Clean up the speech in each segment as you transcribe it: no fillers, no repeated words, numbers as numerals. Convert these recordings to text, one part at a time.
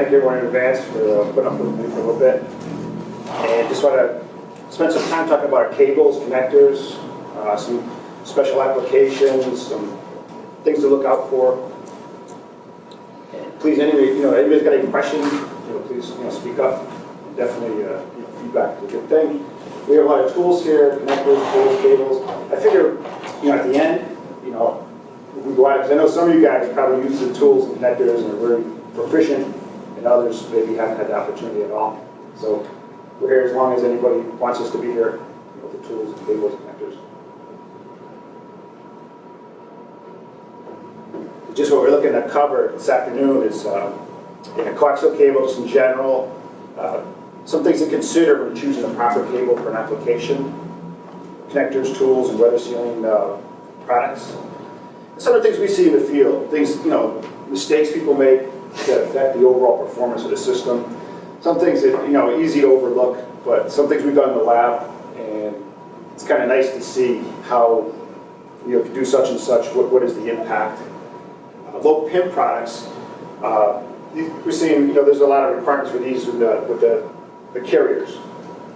thank everyone in advance for putting up with me for a little bit. And just want to spend some time talking about our cables, connectors, some special applications, some things to look out for. And please, anybody's got any questions, please speak up. Definitely, feedback is a good thing. We have a lot of tools here, connectors, tools, cables. I figure, at the end, we go out, because I know some of you guys probably use the tools and connectors and are very proficient, and others maybe haven't had the opportunity at all. So we're here as long as anybody wants us to be here with the tools and cables and connectors. Just what we're looking to cover this afternoon is coaxial cable just in general, some things to consider when choosing the proper cable for an application, connectors, tools, and weather sealing products. Some of the things we see in the field, things, mistakes people make that affect the overall performance of the system. Some things that, easy to overlook, but some things we've done in the lab, and it's kind of nice to see how, if you do such and such, what is the impact. Low pin products, we're seeing, there's a lot of requirements for these with the carriers,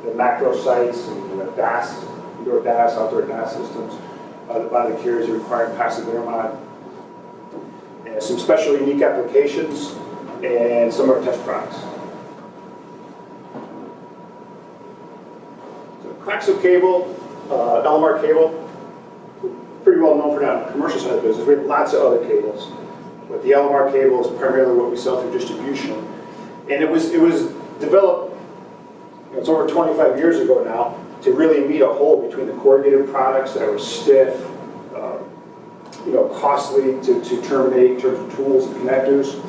the macro sites, and DAS, indoor DAS, outdoor DAS systems. A lot of the carriers are requiring passive intermod. And some special unique applications, and some of our test products. So coaxial cable, LMR cable, pretty well known for that on the commercial side of the business. We have lots of other cables. But the LMR cable is primarily what we sell through distribution. And it was developed, it's over 25 years ago now, to really meet a hole between the corrugated products that were stiff, costly to terminate in terms of tools and connectors,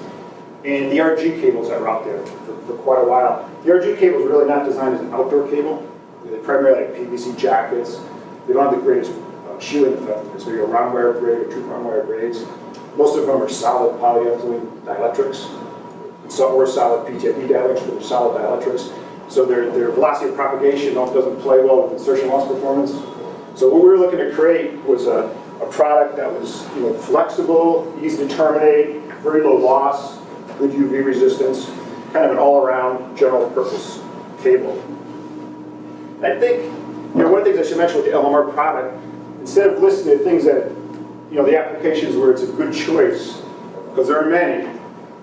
and the RG cables that were out there for quite a while. The RG cable is really not designed as an outdoor cable. They're primarily like PVC jackets. They don't have the greatest shielding effect. It's maybe a round wire braid or two round wire braids. Most of them are solid polyethylene dielectrics, or solid PTFE dielectrics, but they're solid dielectrics. So their velocity of propagation doesn't play well with insertion loss performance. So what we were looking to create was a product that was flexible, easy to terminate, very low loss, good UV resistance, kind of an all-around general purpose cable. And I think one of the things I should mention with the LMR product, instead of listing the things that the applications where it's a good choice, because there are many,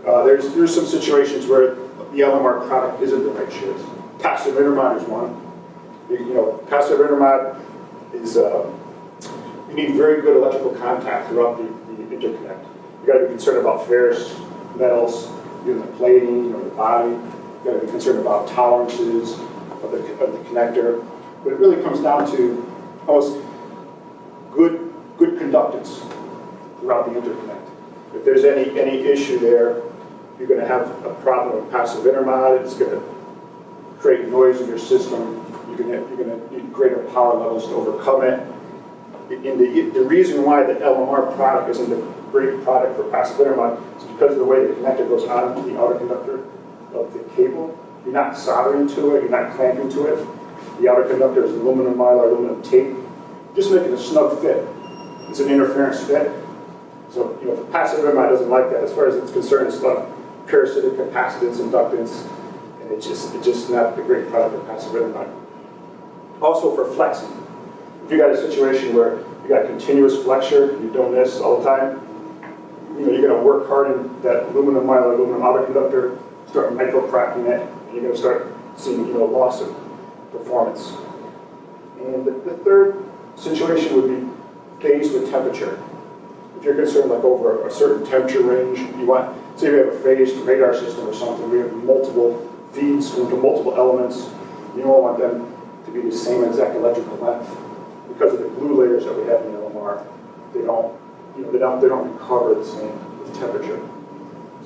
there's some situations where the LMR product isn't the right choice. Passive intermod is one. Passive intermod is, you need very good electrical contact throughout the interconnect. You got to be concerned about ferrous metals, the plating, the body. You got to be concerned about tolerances of the connector. But it really comes down to almost good conductance throughout the interconnect. If there's any issue there, you're going to have a problem with passive intermod. It's going to create noise in your system. You're going to need greater power levels to overcome it. And the reason why the LMR product isn't a great product for passive intermod is because of the way the connector goes onto the outer conductor of the cable. You're not soldering to it. You're not clamping to it. The outer conductor is aluminum mylar, aluminum tape, just making a snug fit. It's an interference fit. So, if a passive intermod doesn't like that, as far as it's concerned, it's like parasitic capacitance, inductance, and it's just not a great product for passive intermod. Also for flexing. If you got a situation where you got continuous flexure, you're doing this all the time, you're going to work hard in that aluminum mylar, aluminum outer conductor, start micro-cracking it, and you're going to start seeing loss of performance. And the third situation would be phase with temperature. If you're concerned over a certain temperature range, say we have a phased radar system or something, we have multiple feeds into multiple elements, you don't want them to be the same exact electrical length. Because of the glue layers that we have in the LMR, they don't recover the same with temperature.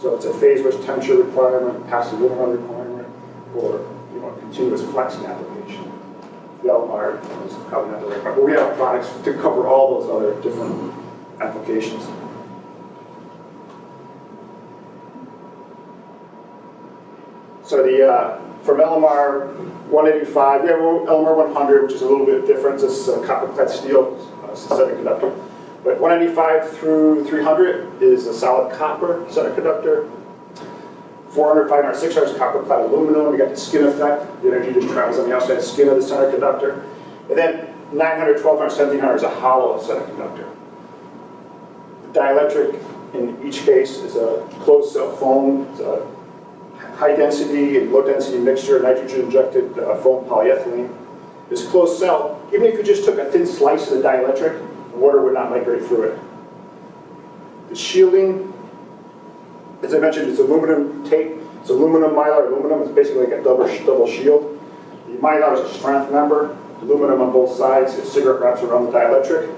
So it's a phase-wise temperature requirement, passive intermod requirement, or a continuous flexing application. The LMR is probably not the right product, but we have products to cover all those other different applications. So from LMR 185, we have LMR 100, which is a little bit different. It's a copper-clad steel synthetic conductor. But 195 through 300 is a solid copper semiconductor. 400, 500, 600 is copper clad aluminum. You got the skin effect. The energy just travels on the outside skin of the center conductor. And then 900, 1200, 1700 is a hollow center conductor. The dielectric in each case is a closed cell foam. It's a high density and low density mixture of nitrogen injected foam polyethylene. This closed cell, even if you just took a thin slice of the dielectric, the water would not migrate through it. The shielding, as I mentioned, it's aluminum tape. It's aluminum, mylar, aluminum. It's basically like a double shield. The mylar is a strength member, aluminum on both sides. It's cigarette wraps around the dielectric.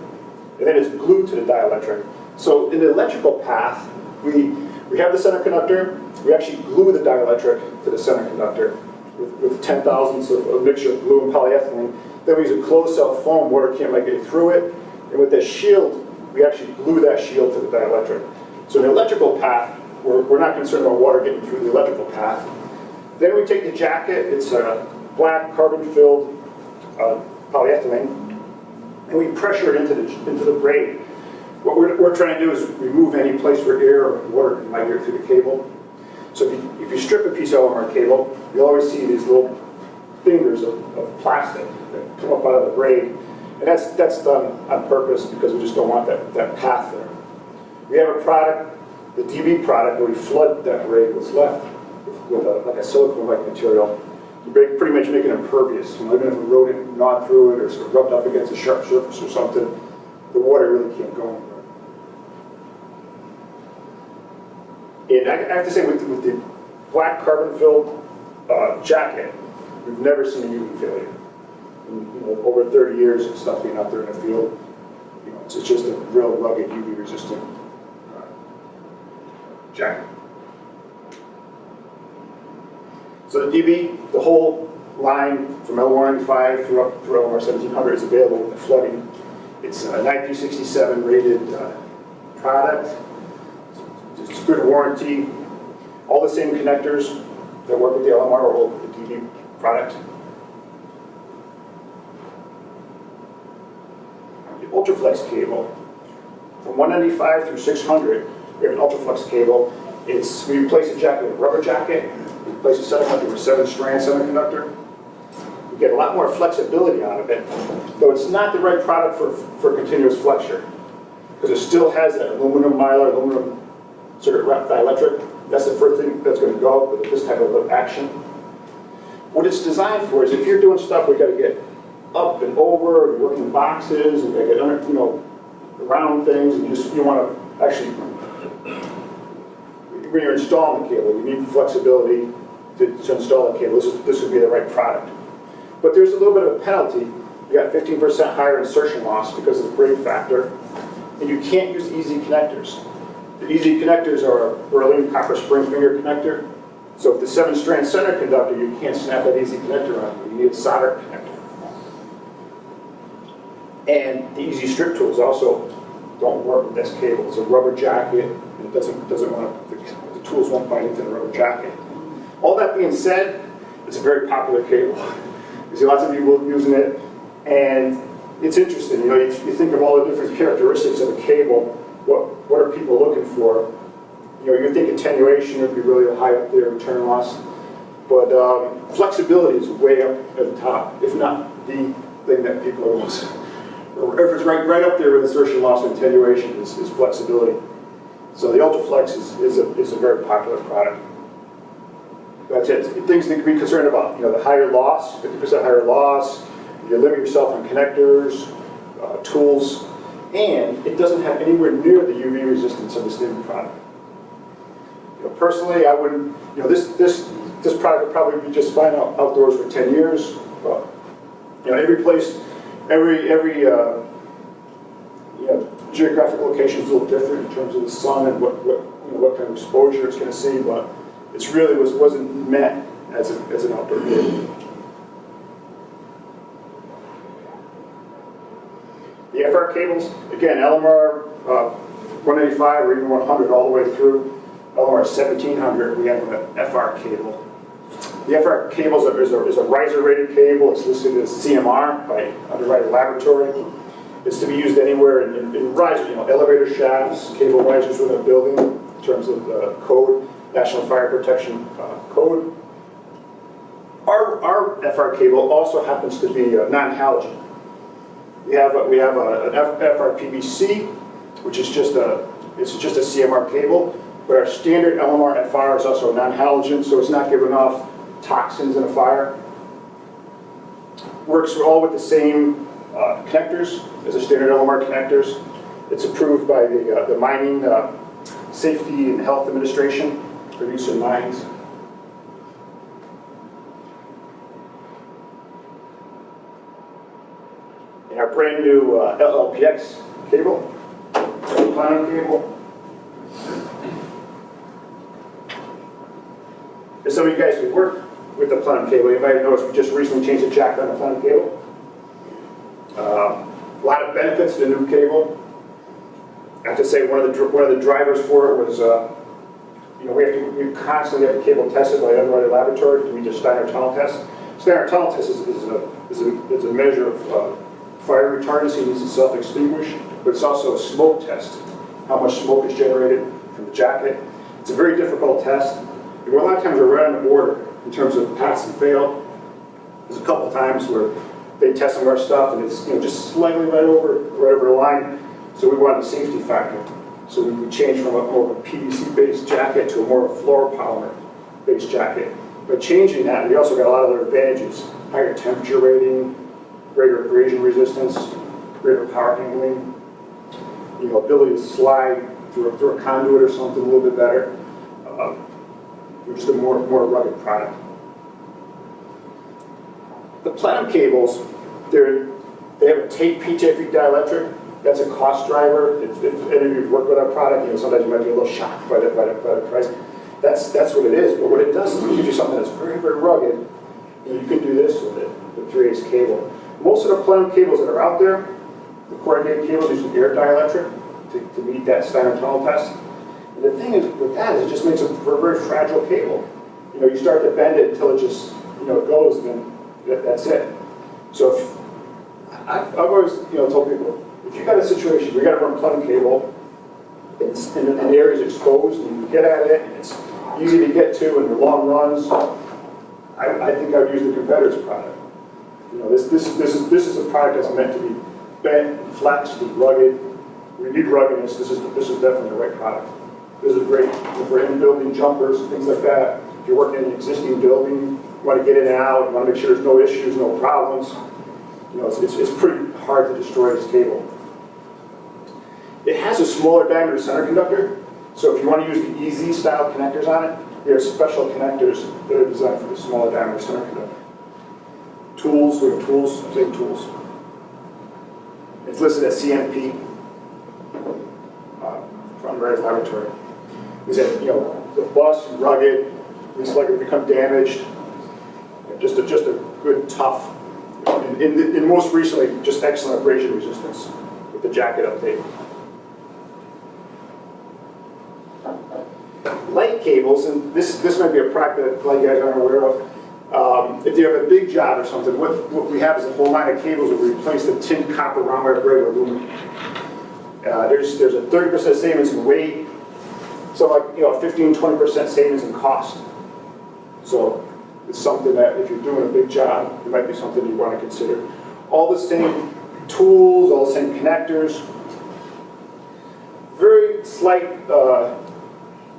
And then it's glued to the dielectric. So in the electrical path, we have the center conductor. We actually glue the dielectric to the center conductor with 10 thousandths of a mixture of glue and polyethylene. Then we use a closed cell foam. Water can't migrate through it. And with the shield, we actually glue that shield to the dielectric. So in the electrical path, we're not concerned about water getting through the electrical path. Then we take the jacket. It's a black carbon-filled polyethylene, and we pressure it into the braid. What we're trying to do is remove any place where air or water can migrate through the cable. So if you strip a piece of LMR cable, you'll always see these little fingers of plastic that come up out of the braid. And that's done on purpose because we just don't want that path there. We have a product, the DB product, where we flood that braid what's left with like a silicone-like material. You pretty much make it impervious. Even if a rodent gnawed through it or sort of rubbed up against a sharp surface or something, the water really can't go anywhere. And I have to say, with the black carbon-filled jacket, we've never seen a UV failure. In, over 30 years of stuff being out there in the field, it's just a real rugged UV-resistant jacket. So the DB, the whole line from L195 through LMR 1700 is available with the flooding. It's a 1967 rated product. It's good warranty. All the same connectors that work with the LMR or with the DB product. The Ultraflex cable, from 195 through 600, we have an Ultraflex cable. We replace a jacket with a rubber jacket. We replace a center conductor with a 7-strand center conductor. We get a lot more flexibility out of it, though it's not the right product for continuous flexure, because it still has that aluminum mylar, aluminum circuit wrap dielectric. That's the first thing that's going to go with this type of action. What it's designed for is if you're doing stuff, we've got to get up and over, you're working in boxes, and you got to get around things, and you want to actually, when you're installing the cable, you need flexibility to install the cable. This would be the right product. But there's a little bit of a penalty. You got 15% higher insertion loss because of the braid factor, and you can't use easy connectors. The easy connectors are a Berlin copper spring finger connector. So if the 7-strand center conductor, you can't snap that easy connector on. You need a solder connector. And the easy strip tools also don't work with this cable. It's a rubber jacket, and it doesn't want the tools won't bite into the rubber jacket. All that being said, it's a very popular cable. You see lots of people using it, and it's interesting. You think of all the different characteristics of a cable. What are people looking for? You're thinking attenuation would be really high up there, return loss, but flexibility is way up at the top, if not the thing that people are most. If it's right up there with insertion loss and attenuation is flexibility. So the Ultraflex is a very popular product. That's it. Things to be concerned about. The higher loss, 50% higher loss. You limit yourself on connectors, tools, and it doesn't have anywhere near the UV resistance of the standard product. Personally, I wouldn't. This product would probably be just fine outdoors for 10 years. But every place, every geographic location is a little different in terms of the sun and what kind of exposure it's going to see. But it's really wasn't meant as an outdoor vehicle. The FR cables, again, LMR 185 or even 100 all the way through. LMR 1700, we have an FR cable. The FR cable is a riser-rated cable. It's listed as CMR by Underwriter Laboratory. It's to be used anywhere in risers, elevator shafts, cable risers within a building in terms of the code. National Fire Protection Code. Our FR cable also happens to be non-halogen. We have an FR-PVC, which is just a CMR cable, but our standard LMR FR is also non-halogen, so it's not giving off toxins in a fire. Works all with the same connectors as the standard LMR connectors. It's approved by the Mining Safety and Health Administration for use in mines. And our brand new LLPX cable, platinum cable. As some of you guys who work with the platinum cable, you might have noticed we just recently changed the jack on the platinum cable. A lot of benefits to the new cable. I have to say one of the drivers for it was, we constantly have the cable tested by the underwriter laboratory to meet the Steiner tunnel test. Steiner tunnel test is a measure of fire retardancy, needs to self-extinguish, but it's also a smoke test, how much smoke is generated from the jacket. It's a very difficult test. And a lot of times we're right on the border in terms of pass and fail. There's a couple times where they test some of our stuff and it's just slightly right over the line. So we wanted a safety factor. So we changed from more of a PVC-based jacket to a more of a fluoropolymer-based jacket. By changing that, we also got a lot of other advantages: higher temperature rating, greater abrasion resistance, greater power handling, ability to slide through a conduit or something a little bit better. We're just a more rugged product. The platinum cables, they have a tape PTFE dielectric. That's a cost driver. If any of you work with our product, sometimes you might be a little shocked by the price. That's what it is. But what it does is it gives you something that's very, very rugged, and you can do this with it, the 3/8 cable. Most of the platinum cables that are out there, the corrugated cables, use an air dielectric to meet that Steiner tunnel test. And the thing is with that is it just makes it a very fragile cable. You start to bend it until it just it goes, and then that's it. So I've always told people, if you've got a situation where you got to run platinum cable and the area is exposed and you can get at it and it's easy to get to and the long runs, I think I would use the competitor's product. This is a product that's meant to be bent, flexed, and rugged. We need ruggedness. This is definitely the right product. This is great for in-building jumpers, things like that. If you're working in an existing building, you want to get in and out, you want to make sure there's no issues, no problems. It's pretty hard to destroy this cable. It has a smaller diameter center conductor, so if you want to use the EZ style connectors on it, there are special connectors that are designed for the smaller diameter center conductor. Tools, we have tools, same tools. It's listed as CNP from Underwriter's Laboratory. We said, the bus, rugged, least likely to become damaged, just a good, tough, and most recently, just excellent abrasion resistance with the jacket update. Light cables, and this might be a product that a lot of you guys aren't aware of. If you have a big job or something, what we have is a whole line of cables where we replace the tin, copper, round wire, braid, or aluminum. There's a 30% savings in weight, so like 15-20% savings in cost. So it's something that if you're doing a big job, it might be something you want to consider. All the same tools, all the same connectors. Very slight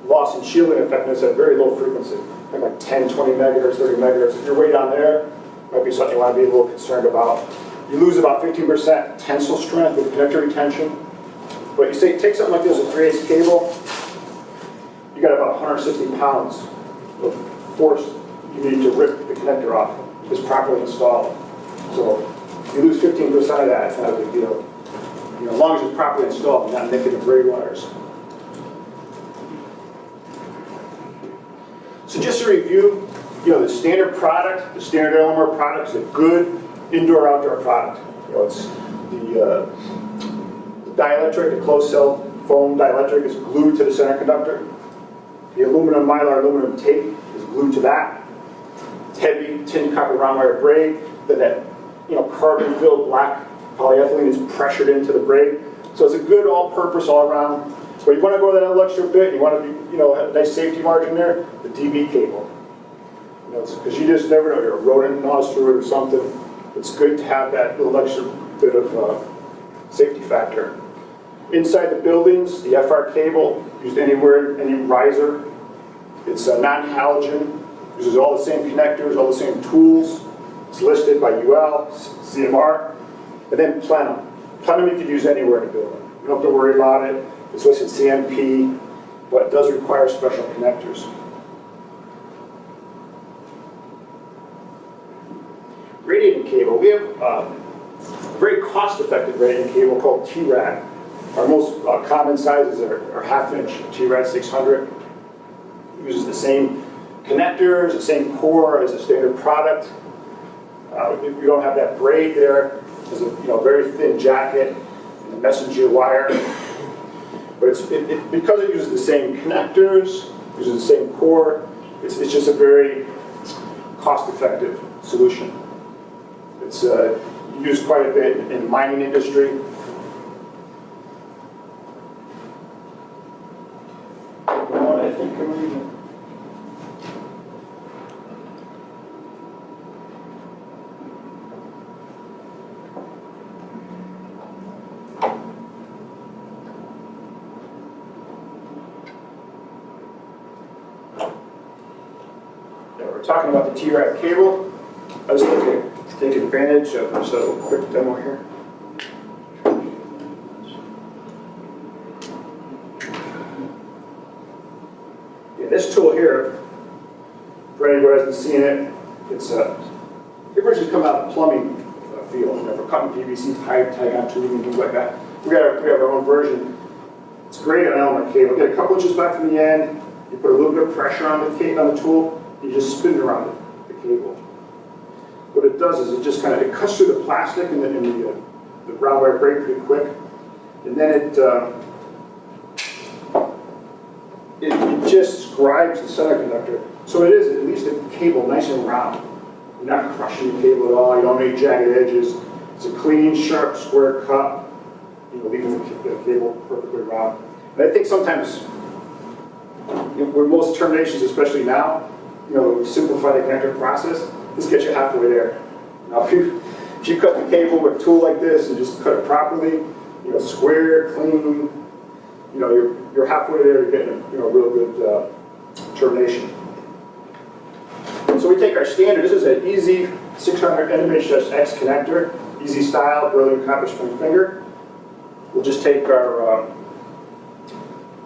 loss in shielding effectiveness at very low frequency, like 10, 20 megahertz, 30 megahertz. If you're way down there, might be something you want to be a little concerned about. You lose about 15% tensile strength with connector retention. But you say, take something like this, a 3/8 cable, you got about 160 pounds of force you need to rip the connector off if it's properly installed. So you lose 15% of that, it's not a big deal. As long as it's properly installed, you're not nicking the braid wires. So just to review, the standard product, the standard LMR product is a good indoor-outdoor product. It's the dielectric, the closed cell foam dielectric is glued to the center conductor. The aluminum mylar aluminum tape is glued to that. It's heavy tin copper round wire braid. Then that carbon-filled black polyethylene is pressured into the braid. So it's a good all-purpose, all-around. But But you want to go that little extra bit, you want to be, have a nice safety margin there, the DB cable. Because you just never know, you're a rodent gnaws through it or something. It's good to have that little extra bit of safety factor. Inside the buildings, the FR cable, used anywhere, any riser. It's non-halogen, uses all the same connectors, all the same tools. It's listed by UL, CMR, and then plenum. Plenum you can use anywhere in the building. You don't have to worry about it. It's listed CMP, but it does require special connectors. Radiating cable. We have a very cost-effective radiating cable called TRAD. Our most common sizes are 1/2 inch TRAD 600. It uses the same connectors, the same core as a standard product. We don't have that braid there. It's a very thin jacket and a messenger wire. But because it uses the same connectors, uses the same core, it's just a very cost-effective solution. It's used quite a bit in the mining industry. I think I'm leaving. We're talking about the TRAD cable. I was looking to take advantage of this little quick demo here. This tool here, for anyone who hasn't seen it, it's everybody's just come out of the plumbing field, for cutting PVC pipe, tag on tubing, and things like that. We have our own version. It's great on LMR cable. Get a couple inches back from the end. You put a little bit of pressure on the tool. You just spin it around the cable. What it does is it cuts through the plastic and the brown wire braid pretty quick, and then it just scribes the center conductor. So it is at least a cable nice and round. You're not crushing the cable at all. You don't make jagged edges. It's a clean, sharp, square cut. Leaving the cable perfectly round. And I think sometimes, with most terminations, especially now, simplify the connector process. This gets you halfway there. Now, if you cut the cable with a tool like this and just cut it properly, square, clean, you're halfway there to getting a real good termination. So we take our standard. This is an easy 600 NMHS connector, easy style, beryllium copper spring finger. We'll just take our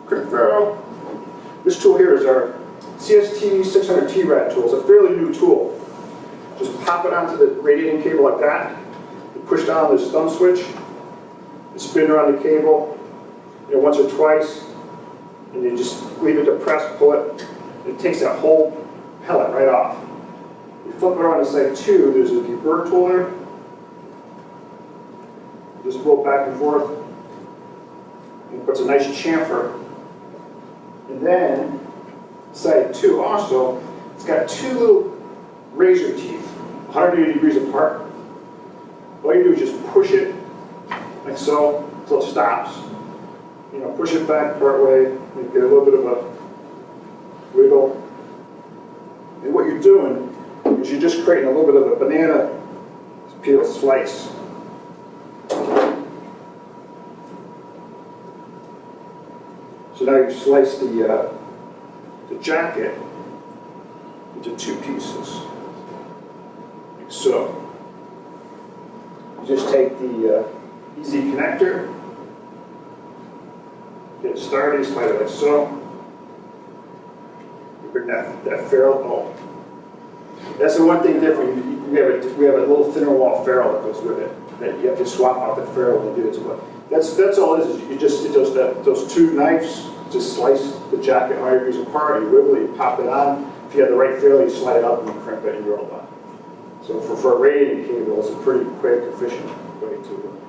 crimp ferrule. This tool here is our CST 600 TRAD tool. It's a fairly new tool. Just pop it onto the radiating cable like that. You push down this thumb switch. You spin around the cable, once or twice, and you just leave it to press, pull it. It takes that whole pellet right off. You flip it around to side 2. There's a deburr tool there. Just roll back and forth. And it puts a nice chamfer. And then side 2 also, it's got 2 little razor teeth, 180 degrees apart. All you do is just push it like so until it stops. Push it back part way, and get a little bit of a wiggle. And what you're doing is you're just creating a little bit of a banana peel slice. So now you slice the jacket into 2 pieces, like so. You just take the easy connector, get it started, slide it like so. You bring that ferrule home. That's the one thing different. We have a little thinner wall ferrule that goes with it. That you have to swap out the ferrule when you do this. But that's all it is. You just those 2 knives. Just slice the jacket 100 degrees apart. You wiggle it, you pop it on. If you have the right ferrule, you slide it up and you crimp it, and you're all done. So for a radiating cable, it's a pretty quick, efficient way to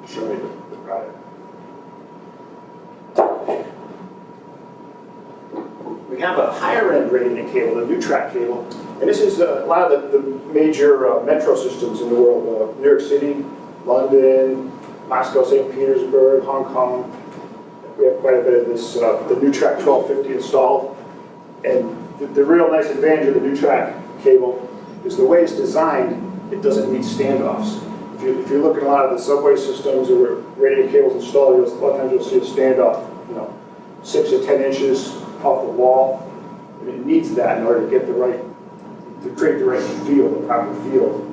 show you the product. We have a higher-end radiating cable, the NewTrack cable, and this is a lot of the major metro systems in the world: New York City, London, Moscow, St. Petersburg, Hong Kong. We have quite a bit of this, the NewTrack 1250 installed. And the real nice advantage of the NewTrack cable is the way it's designed, it doesn't need standoffs. If you look at a lot of the subway systems or radio cables installed, a lot of times you'll see a standoff, 6 to 10 inches off the wall. And it needs that in order to get to create the right field, the proper field.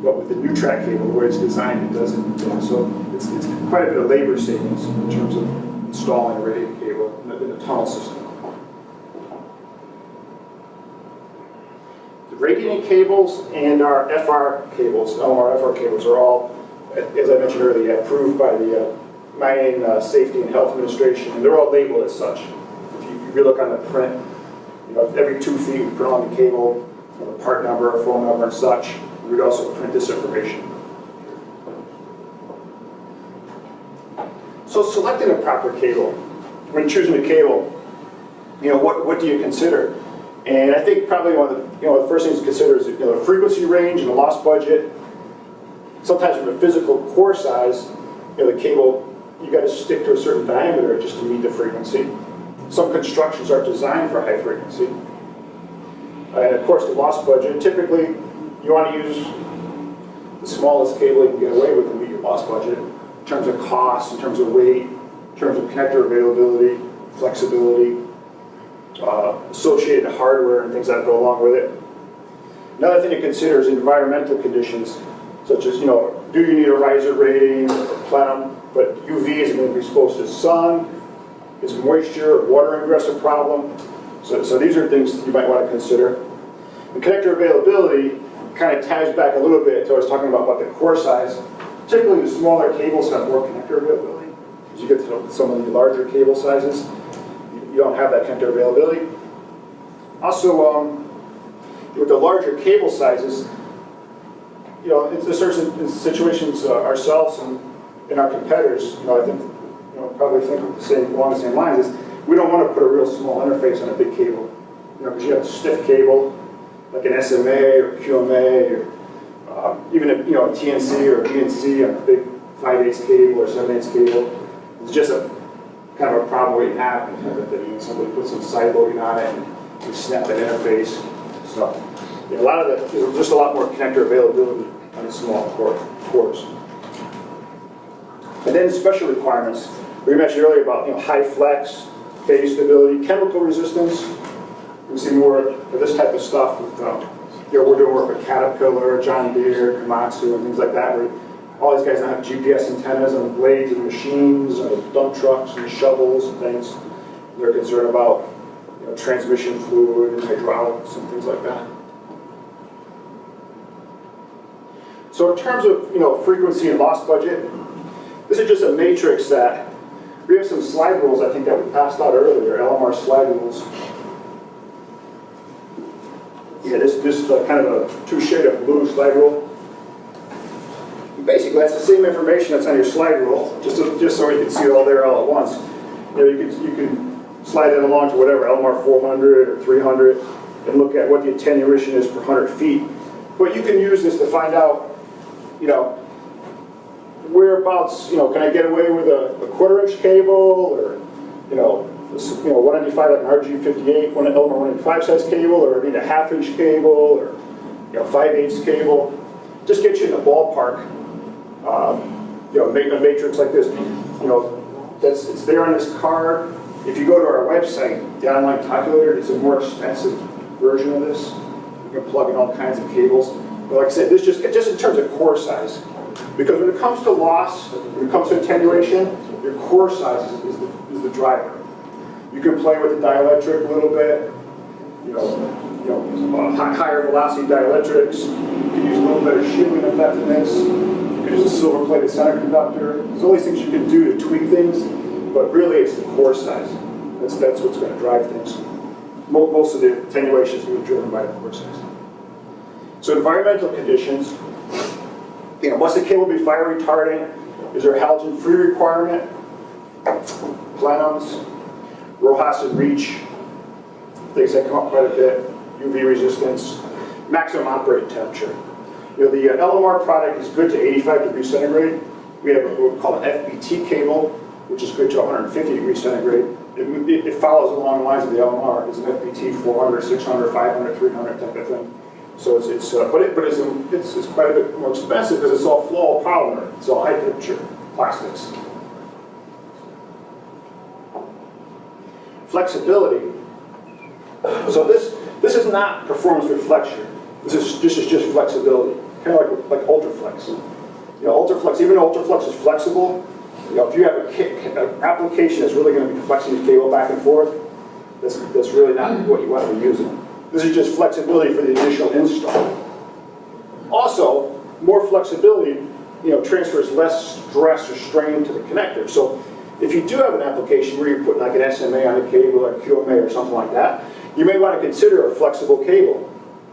But with the NewTrack cable, the way it's designed, it doesn't. So it's quite a bit of labor savings in terms of installing a radio cable in a tunnel system. The radiating cables and our FR cables, LMR FR cables, are all, as I mentioned earlier, approved by the Mining Safety and Health Administration, and they're all labeled as such. If you look on the print, every 2 feet we put on the cable, the part number, phone number, and such. We'd also print this information. So selecting a proper cable, when choosing a cable, what do you consider? And I think probably one of the first things to consider is the frequency range and the loss budget. Sometimes from a physical core size, the cable, you got to stick to a certain diameter just to meet the frequency. Some constructions are designed for high frequency. And of course the loss budget, typically you want to use the smallest cable you can get away with to meet your loss budget in terms of cost, in terms of weight, in terms of connector availability, flexibility, associated hardware and things that go along with it. Another thing to consider is environmental conditions, such as, do you need a riser rating or plenum, but UV is going to be exposed to the sun, is moisture or water ingress a problem? So these are things that you might want to consider. And connector availability kind of ties back a little bit to what I was talking about the core size. Typically the smaller cables have more connector availability. As you get to some of the larger cable sizes, you don't have that connector availability. Also, with the larger cable sizes, in certain situations ourselves and our competitors, I think, probably think along the same lines, is we don't want to put a real small interface on a big cable. Because you have a stiff cable, like an SMA or QMA, or even a TNC or a BNC on a big 5/8 cable or 7/8 cable. It's just a kind of a problem waiting to happen. Somebody puts some side loading on it and you snap that interface. So a lot of there's just a lot more connector availability on the small cores. And then special requirements. We mentioned earlier about high flex, phase stability, chemical resistance. We see more of this type of stuff with, we're doing work with Caterpillar, John Deere, Komatsu, and things like that, where all these guys now have GPS antennas on blades and machines, dump trucks and shovels and things. They're concerned about transmission fluid and hydraulics and things like that. So in terms of frequency and loss budget, this is just a matrix that we have some slide rules I think that we passed out earlier, LMR slide rules. Yeah, this kind of a 2-shade of blue slide rule. Basically, that's the same information that's on your slide rule, just so you can see it all there all at once. You can slide it along to whatever, LMR 400 or 300, and look at what the attenuation is per 100 feet. But you can use this to find out, whereabouts, can I get away with a 1/4-inch cable, or, 195 like an RG58, LMR 195 size cable, or I need a 1/2-inch cable, or 5/8 cable. Just get you in the ballpark. Make a matrix like this. It's there on this card. If you go to our website, the online calculator is a more expensive version of this. You can plug in all kinds of cables. But like I said, this just in terms of core size. Because when it comes to loss, when it comes to attenuation, your core size is the driver. You can play with the dielectric a little bit, higher velocity dielectrics. You can use a little bit of shielding effectiveness. You can use a silver-plated center conductor. There's all these things you can do to tweak things, but really it's the core size. That's what's going to drive things. Most of the attenuation is going to be driven by the core size. So environmental conditions. Must the cable be fire retardant? Is there a halogen-free requirement? Plenums, RoHS and reach, things that come up quite a bit. UV resistance, maximum operating temperature. The LMR product is good to 85 degrees centigrade. We have what we call an FBT cable, which is good to 150 degrees centigrade. It follows along the lines of the LMR. It's an FBT 400, 600, 500, 300 type of thing. So it's quite a bit more expensive because it's all flow polymer. It's all high temperature plastics. Flexibility. So this is not performance with flexure. This is just flexibility, kind of like Ultraflex. You know, Ultraflex, even though Ultraflex is flexible, you know, if you have an application that's really going to be flexing the cable back and forth, that's really not what you want to be using. This is just flexibility for the initial install. Also, more flexibility, you know, transfers less stress or strain to the connector. So if you do have an application where you're putting like an SMA on a cable or QMA or something like that, you may want to consider a flexible cable.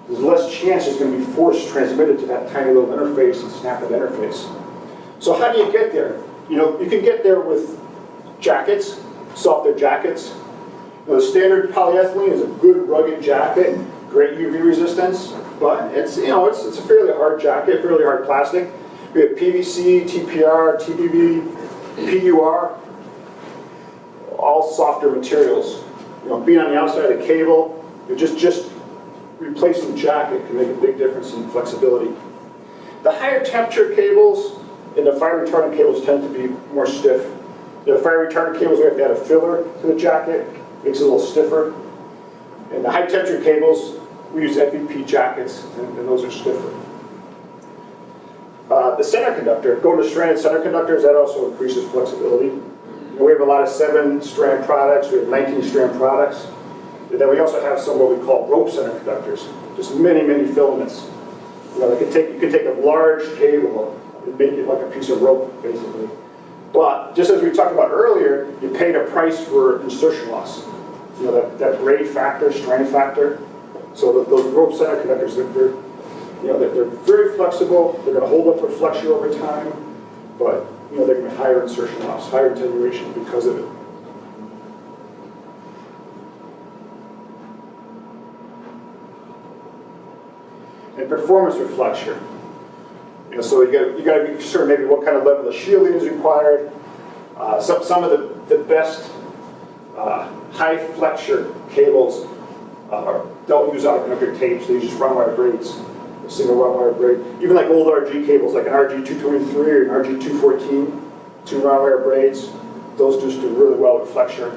There's less chance it's going to be force transmitted to that tiny little interface and snap that interface. So how do you get there? You know, you can get there with jackets, softer jackets. You know, the standard polyethylene is a good rugged jacket, great UV resistance, but it's, you know, it's a fairly hard jacket, fairly hard plastic. We have PVC, TPR, TPV, PUR, all softer materials. You know, being on the outside of the cable, you're just replacing the jacket can make a big difference in flexibility. The higher temperature cables and the fire retardant cables tend to be more stiff. The fire retardant cables, we have to add a filler to the jacket, makes it a little stiffer. And the high temperature cables, we use FEP jackets, and those are stiffer. The center conductor, going to stranded center conductors, that also increases flexibility. And we have a lot of 7-strand products, we have 19-strand products. And then we also have some what we call rope center conductors, just many filaments. You know, you could take a large cable and make it like a piece of rope, basically. But just as we talked about earlier, you paid a price for insertion loss. You know, that braid factor, strain factor. So those rope center conductors, they're very flexible. They're going to hold up for flexure over time, but you know, they're going to be higher insertion loss, higher attenuation because of it. And performance with flexure. You know, so you got to be concerned maybe what kind of level of shielding is required. Some of the best high flexure cables don't use out-of-conductor tapes. They use just run wire braids, a single run wire braid. Even like old RG cables, like an RG223 or an RG214, 2 run wire braids. Those just do really well with flexure.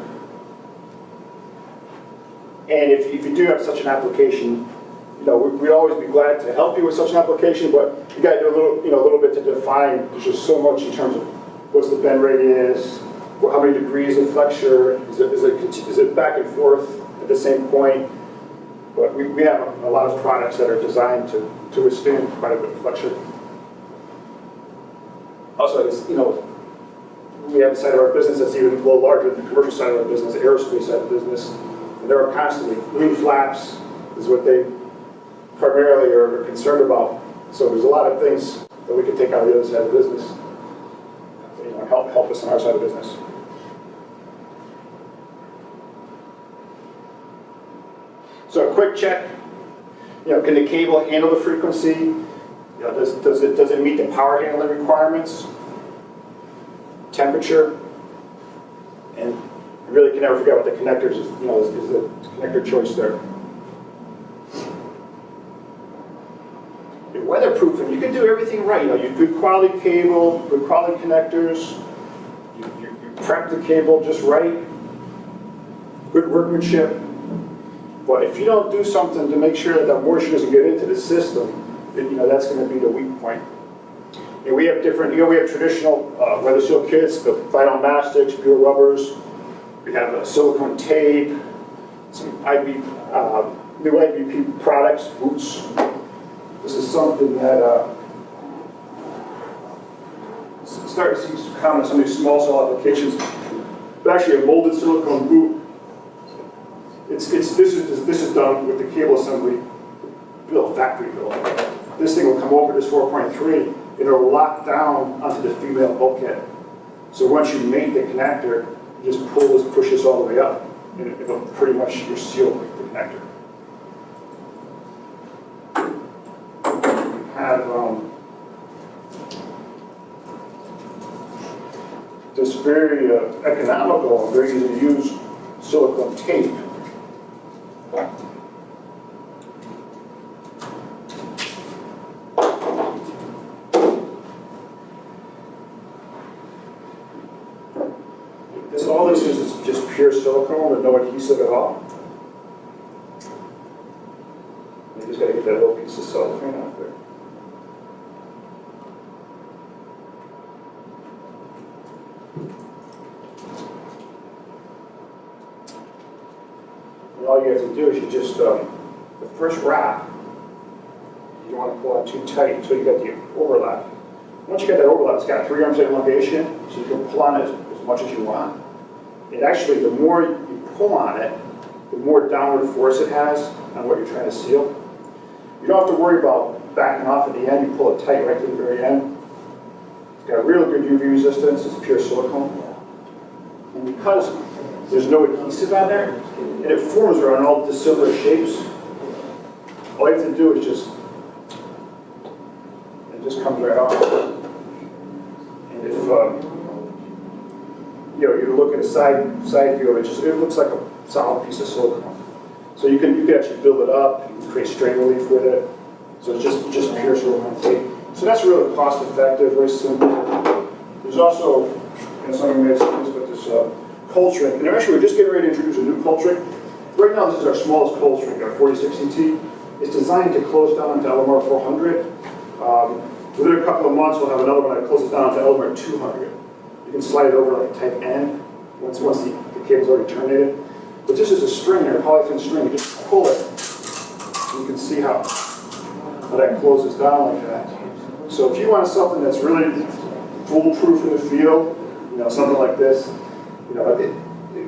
And if you do have such an application, you know, we'd always be glad to help you with such an application, but you got to do a little bit to define. There's just so much in terms of what's the bend radius, how many degrees of flexure, is it back and forth at the same point? But we have a lot of products that are designed to withstand quite a bit of flexure. Also, you know, we have a side of our business that's even a little larger than the commercial side of our business, the aerospace side of the business. And there are constantly wing flaps is what they primarily are concerned about. So there's a lot of things that we can take out of the other side of the business, you know, help us on our side of the business. So a quick check, you know, can the cable handle the frequency? You know, does it meet the power handling requirements? Temperature? And you really can never forget what the connectors is, you know, is the connector choice there. Weatherproofing, you can do everything right. You know, you good quality cable, good quality connectors, you prep the cable just right, good workmanship. But if you don't do something to make sure that the moisture doesn't get into the system, then, you know, that's going to be the weak point. And we have different, you know, we have traditional weather seal kits, the vinyl mastics, pure rubbers. We have silicone tape, some new IBP products, boots. This is something that starting to see common in some of these small cell applications. But actually, a molded silicone boot. This is done with the cable assembly built, factory built. This thing will come over this 4.3, and it'll lock down onto the female bulkhead. So once you mate the connector, you just push this all the way up, and it'll pretty much seal the connector. We have this very economical and very easy to use silicone tape. All this is just pure silicone with no adhesive at all. You just got to get that little piece of silicone out there. And all you have to do is you just, the first wrap, you don't want to pull on too tight until you get the overlap. Once you get that overlap, it's got 3 arms of elongation, so you can pull on it as much as you want. And actually, the more you pull on it, the more downward force it has on what you're trying to seal. You don't have to worry about backing off at the end. You pull it tight right to the very end. It's got real good UV resistance. It's pure silicone. And because there's no adhesive on there, and it forms around all dissimilar shapes, all you have to do is it just comes right off. And if you look at a side view of it, it looks like a solid piece of silicone. So you can actually build it up, you can create strain relief with it. So it's just pure silicone tape. So that's really cost effective, very simple. There's also, some of you may have seen this, but this cold shrink. And actually we're just getting ready to introduce a new cold shrink. Right now this is our smallest cold shrink, our 4060T. It's designed to close down to LMR 400. Within a couple of months we'll have another one that closes down to LMR 200. You can slide it over like type N once the cable's already terminated. But this is a string here, a polythin string. You just pull it. You can see how that closes down like that. So if you want something that's really foolproof in the field, something like this,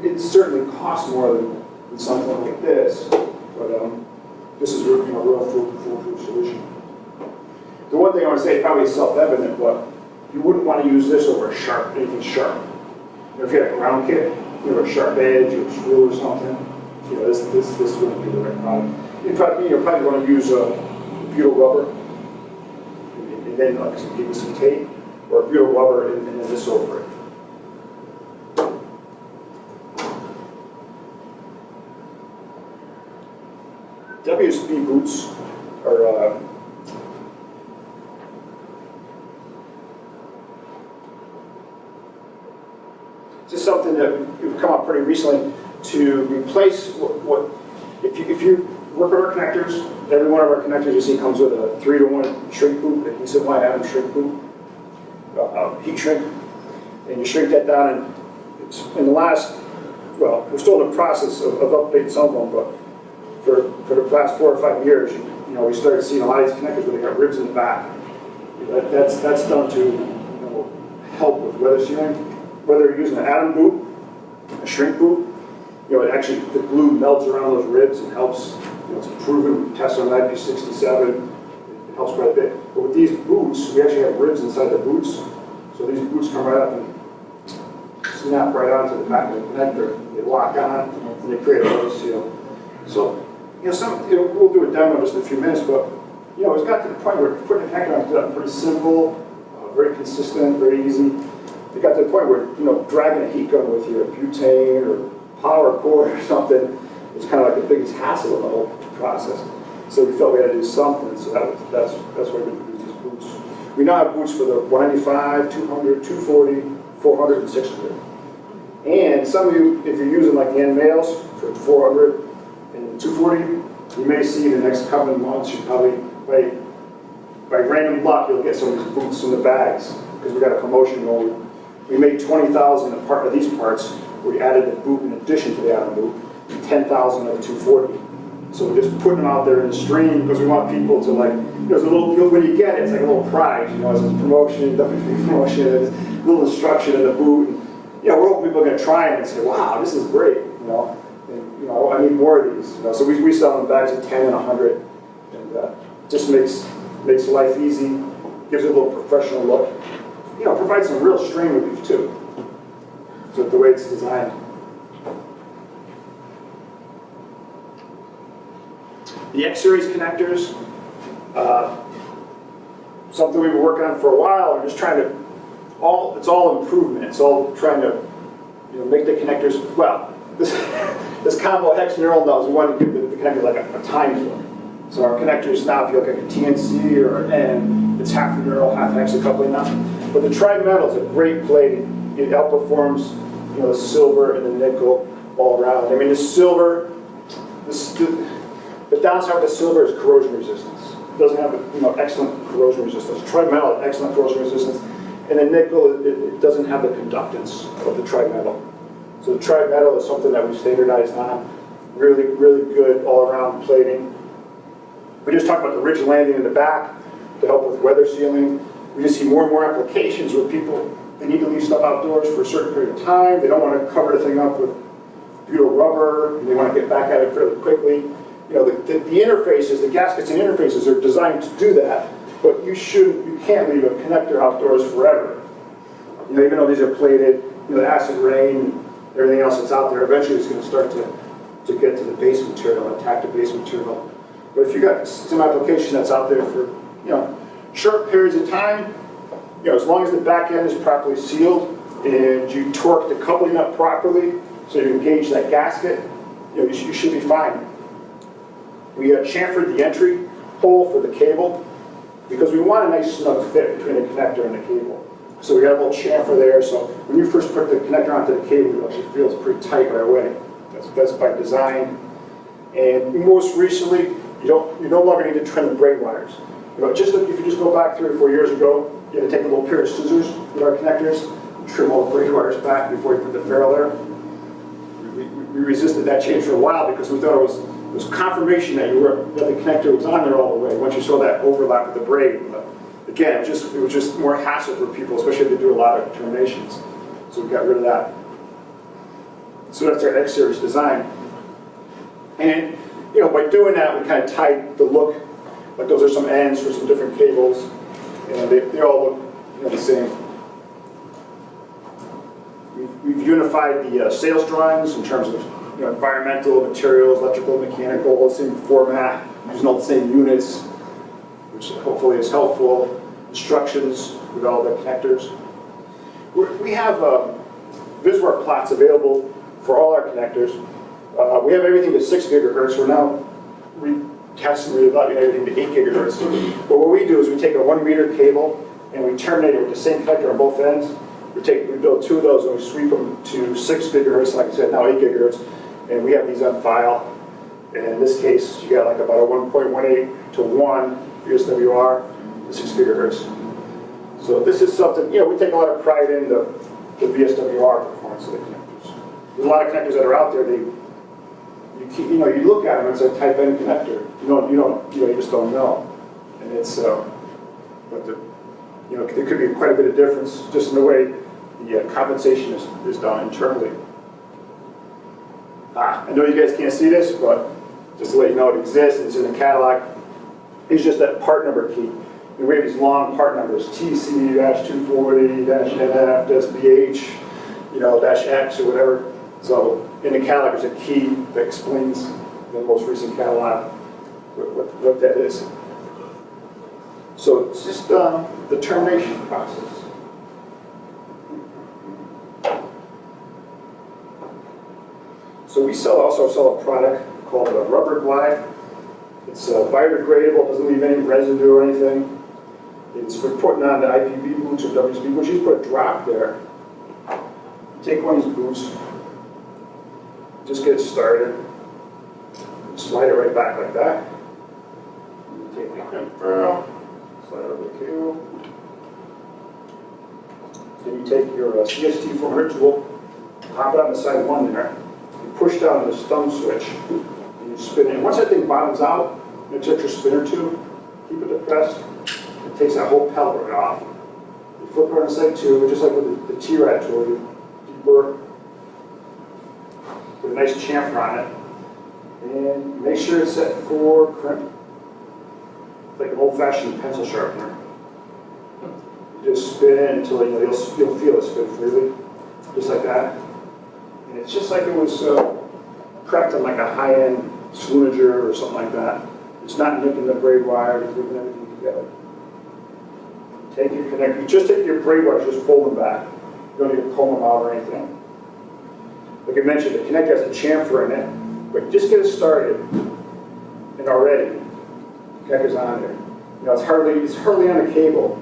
it certainly costs more than something like this. But this is a real foolproof solution. The one thing I want to say, probably self-evident, but you wouldn't want to use this over anything sharp. If you had a ground kit, a sharp edge or a screw or something, this wouldn't be the right product. You'll probably want to use a butyl rubber, and then like some PVC tape, or a butyl rubber and then this over it. WSB boots are just something that we've come up pretty recently to replace if you work with our connectors. Every one of our connectors you see comes with a 3-to-1 shrink boot, adhesive wide atom shrink boot, heat shrink, and you shrink that down. And it's in the last, we're still in the process of updating some of them, but for the past 4 or 5 years, we started seeing a lot of these connectors where they got ribs in the back. That's done to help with weather sealing. Whether you're using an atom boot, a shrink boot, actually the glue melts around those ribs and helps. It's proven. We tested on IP67. It helps quite a bit. But with these boots, we actually have ribs inside the boots, so these boots come right up and snap right onto the back of the connector. They lock on and they create a weather seal. So we'll do a demo in just a few minutes, but it's got to the point where putting a connector on is pretty simple, very consistent, very easy. It got to the point where, dragging a heat gun with you, a butane or power cord or something, it's kind of like the biggest hassle in the whole process. So we felt we had to do something, so that's why we introduced these boots. We now have boots for the 195, 200, 240, 400, and 600. And some of you, if you're using like the end males for 400 and 240, you may see in the next couple of months, you probably, by random luck, you'll get some of these boots in the bags, because we got a promotion going. We made 20,000 of these parts. We added the boot in addition to the atom boot, 10,000 of the 240. So we're just putting them out there in the stream because we want people to there's a little, when you get it, it's like a little prize, it's a promotion, WP promotion, there's a little instruction in the boot. And, we're hoping people are going to try it and say, wow, this is great, and, I need more of these. So we sell them in bags of 10 and 100, and just makes life easy, gives it a little professional look. Provides some real strain relief too. So the way it's designed. The X-series connectors, something we've been working on for a while. We're just trying to it's all improvement. It's all trying to, make the connectors, well, this combo hex knurl knows we want to give the connector like a time to it. So our connectors now, if you look at a TNC or an N, it's half a knurl, half hex coupling now. But the tri-metal is a great plating. It outperforms, the silver and the nickel all around. I mean, the silver, the downside of the silver is corrosion resistance. It doesn't have, excellent corrosion resistance. Tri-metal has excellent corrosion resistance. And the nickel, it doesn't have the conductance of the tri-metal. So the tri-metal is something that we've standardized on. Really, really good all-around plating. We just talked about the ridge landing in the back to help with weather sealing. We just see more and more applications where people, they need to leave stuff outdoors for a certain period of time. They don't want to cover the thing up with butyl rubber, and they want to get back at it fairly quickly. The interfaces, the gaskets and interfaces are designed to do that, but you can't leave a connector outdoors forever. Even though these are plated, the acid rain, everything else that's out there, eventually it's going to start to get to the base material, attack the base material. But if you got some application that's out there for, short periods of time, as long as the back end is properly sealed and you torque the coupling up properly so you engage that gasket, you should be fine. We chamfered the entry hole for the cable because we want a nice snug fit between the connector and the cable. So we got a little chamfer there, so when you first put the connector onto the cable, it actually feels pretty tight right away. That's by design. And most recently, you no longer need to trim the braid wires. If you just go back 3 or 4 years ago, you had to take a little pair of scissors with our connectors, and trim all the braid wires back before you put the ferrule there. We resisted that change for a while because we thought it was confirmation that the connector was on there all the way once you saw that overlap with the braid. But again, it was just more hassle for people, especially if they do a lot of terminations. So we got rid of that. So that's our X-Series design. And by doing that, we kind of tied the look. Like those are some ends for some different cables, and they all look the same. We've unified the sales drawings in terms of environmental, materials, electrical, mechanical, all the same format, using all the same units, which hopefully is helpful. Instructions with all the connectors. We have Viswar plots available for all our connectors. We have everything to 6 gigahertz. We're now testing everything to 8 gigahertz. But what we do is we take a 1 meter cable and we terminate it with the same connector on both ends. We build 2 of those and we sweep them to 6 gigahertz, like I said, now 8 gigahertz. And we have these on file. And in this case, you got like about a 1.18 to 1 VSWR to 6 gigahertz. So this is something, we take a lot of pride in the VSWR performance of the connectors. There's a lot of connectors that are out there, you look at them, it's a type N connector. You just don't know. And it's, but there could be quite a bit of difference just in the way the compensation is done internally. I know you guys can't see this, but just to let you know it exists, it's in the catalog. It's just that part number key. And we have these long part numbers, TC-240, -NF, -BH, -X or whatever. So in the catalog there's a key that explains the most recent catalog what that is. So it's just the termination process. So we also sell a product called a Rubber Glide. It's biodegradable, doesn't leave any residue or anything. It's for putting on the IPV boots or WSB boots. You just put a drop there. Take one of these boots, just get it started. Slide it right back like that. Take the crimp barrel, slide over the cable. Then you take your CST 400 tool, pop it on the side 1 there. You push down this thumb switch, and you spin it. Once that thing bottoms out, you check your spinner tube, keep it depressed. It takes that whole pellet right off. You flip it on side 2, just like with the T-rad tool, you deburr, put a nice chamfer on it, and make sure it's set for crimp. It's like an old-fashioned pencil sharpener. You just spin it until you'll feel it spin freely, just like that. And it's just like it was prepped on like a high-end Sluniger or something like that. It's not nipping the braid wire, it's nipping everything together. Take your connector, you just take your braid wires, just fold them back. You don't need to comb them out or anything. Like I mentioned, the connector has a chamfer in it, but just get it started, and already, the connector's on there. You know, it's hardly on a cable,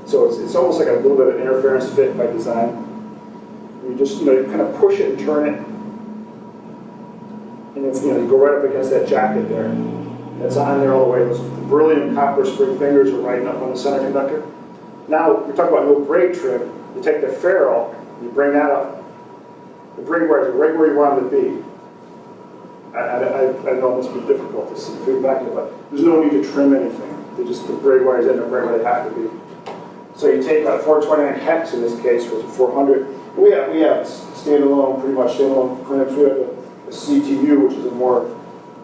so it's almost like a little bit of interference fit by design. You just, you kind of push it and turn it, and then, you go right up against that jacket there. That's on there all the way. Those brilliant copper spring fingers are right up on the center conductor. Now, we talk about no braid trim. You take the ferrule, you bring that up. The braid wires are right where you want them to be. I know this would be difficult to see feedback, but there's no need to trim anything. The braid wires end up right where they have to be. So you take a 429 hex in this case, which is 400. We have standalone, pretty much standalone crimps. We have a CTU, which is a more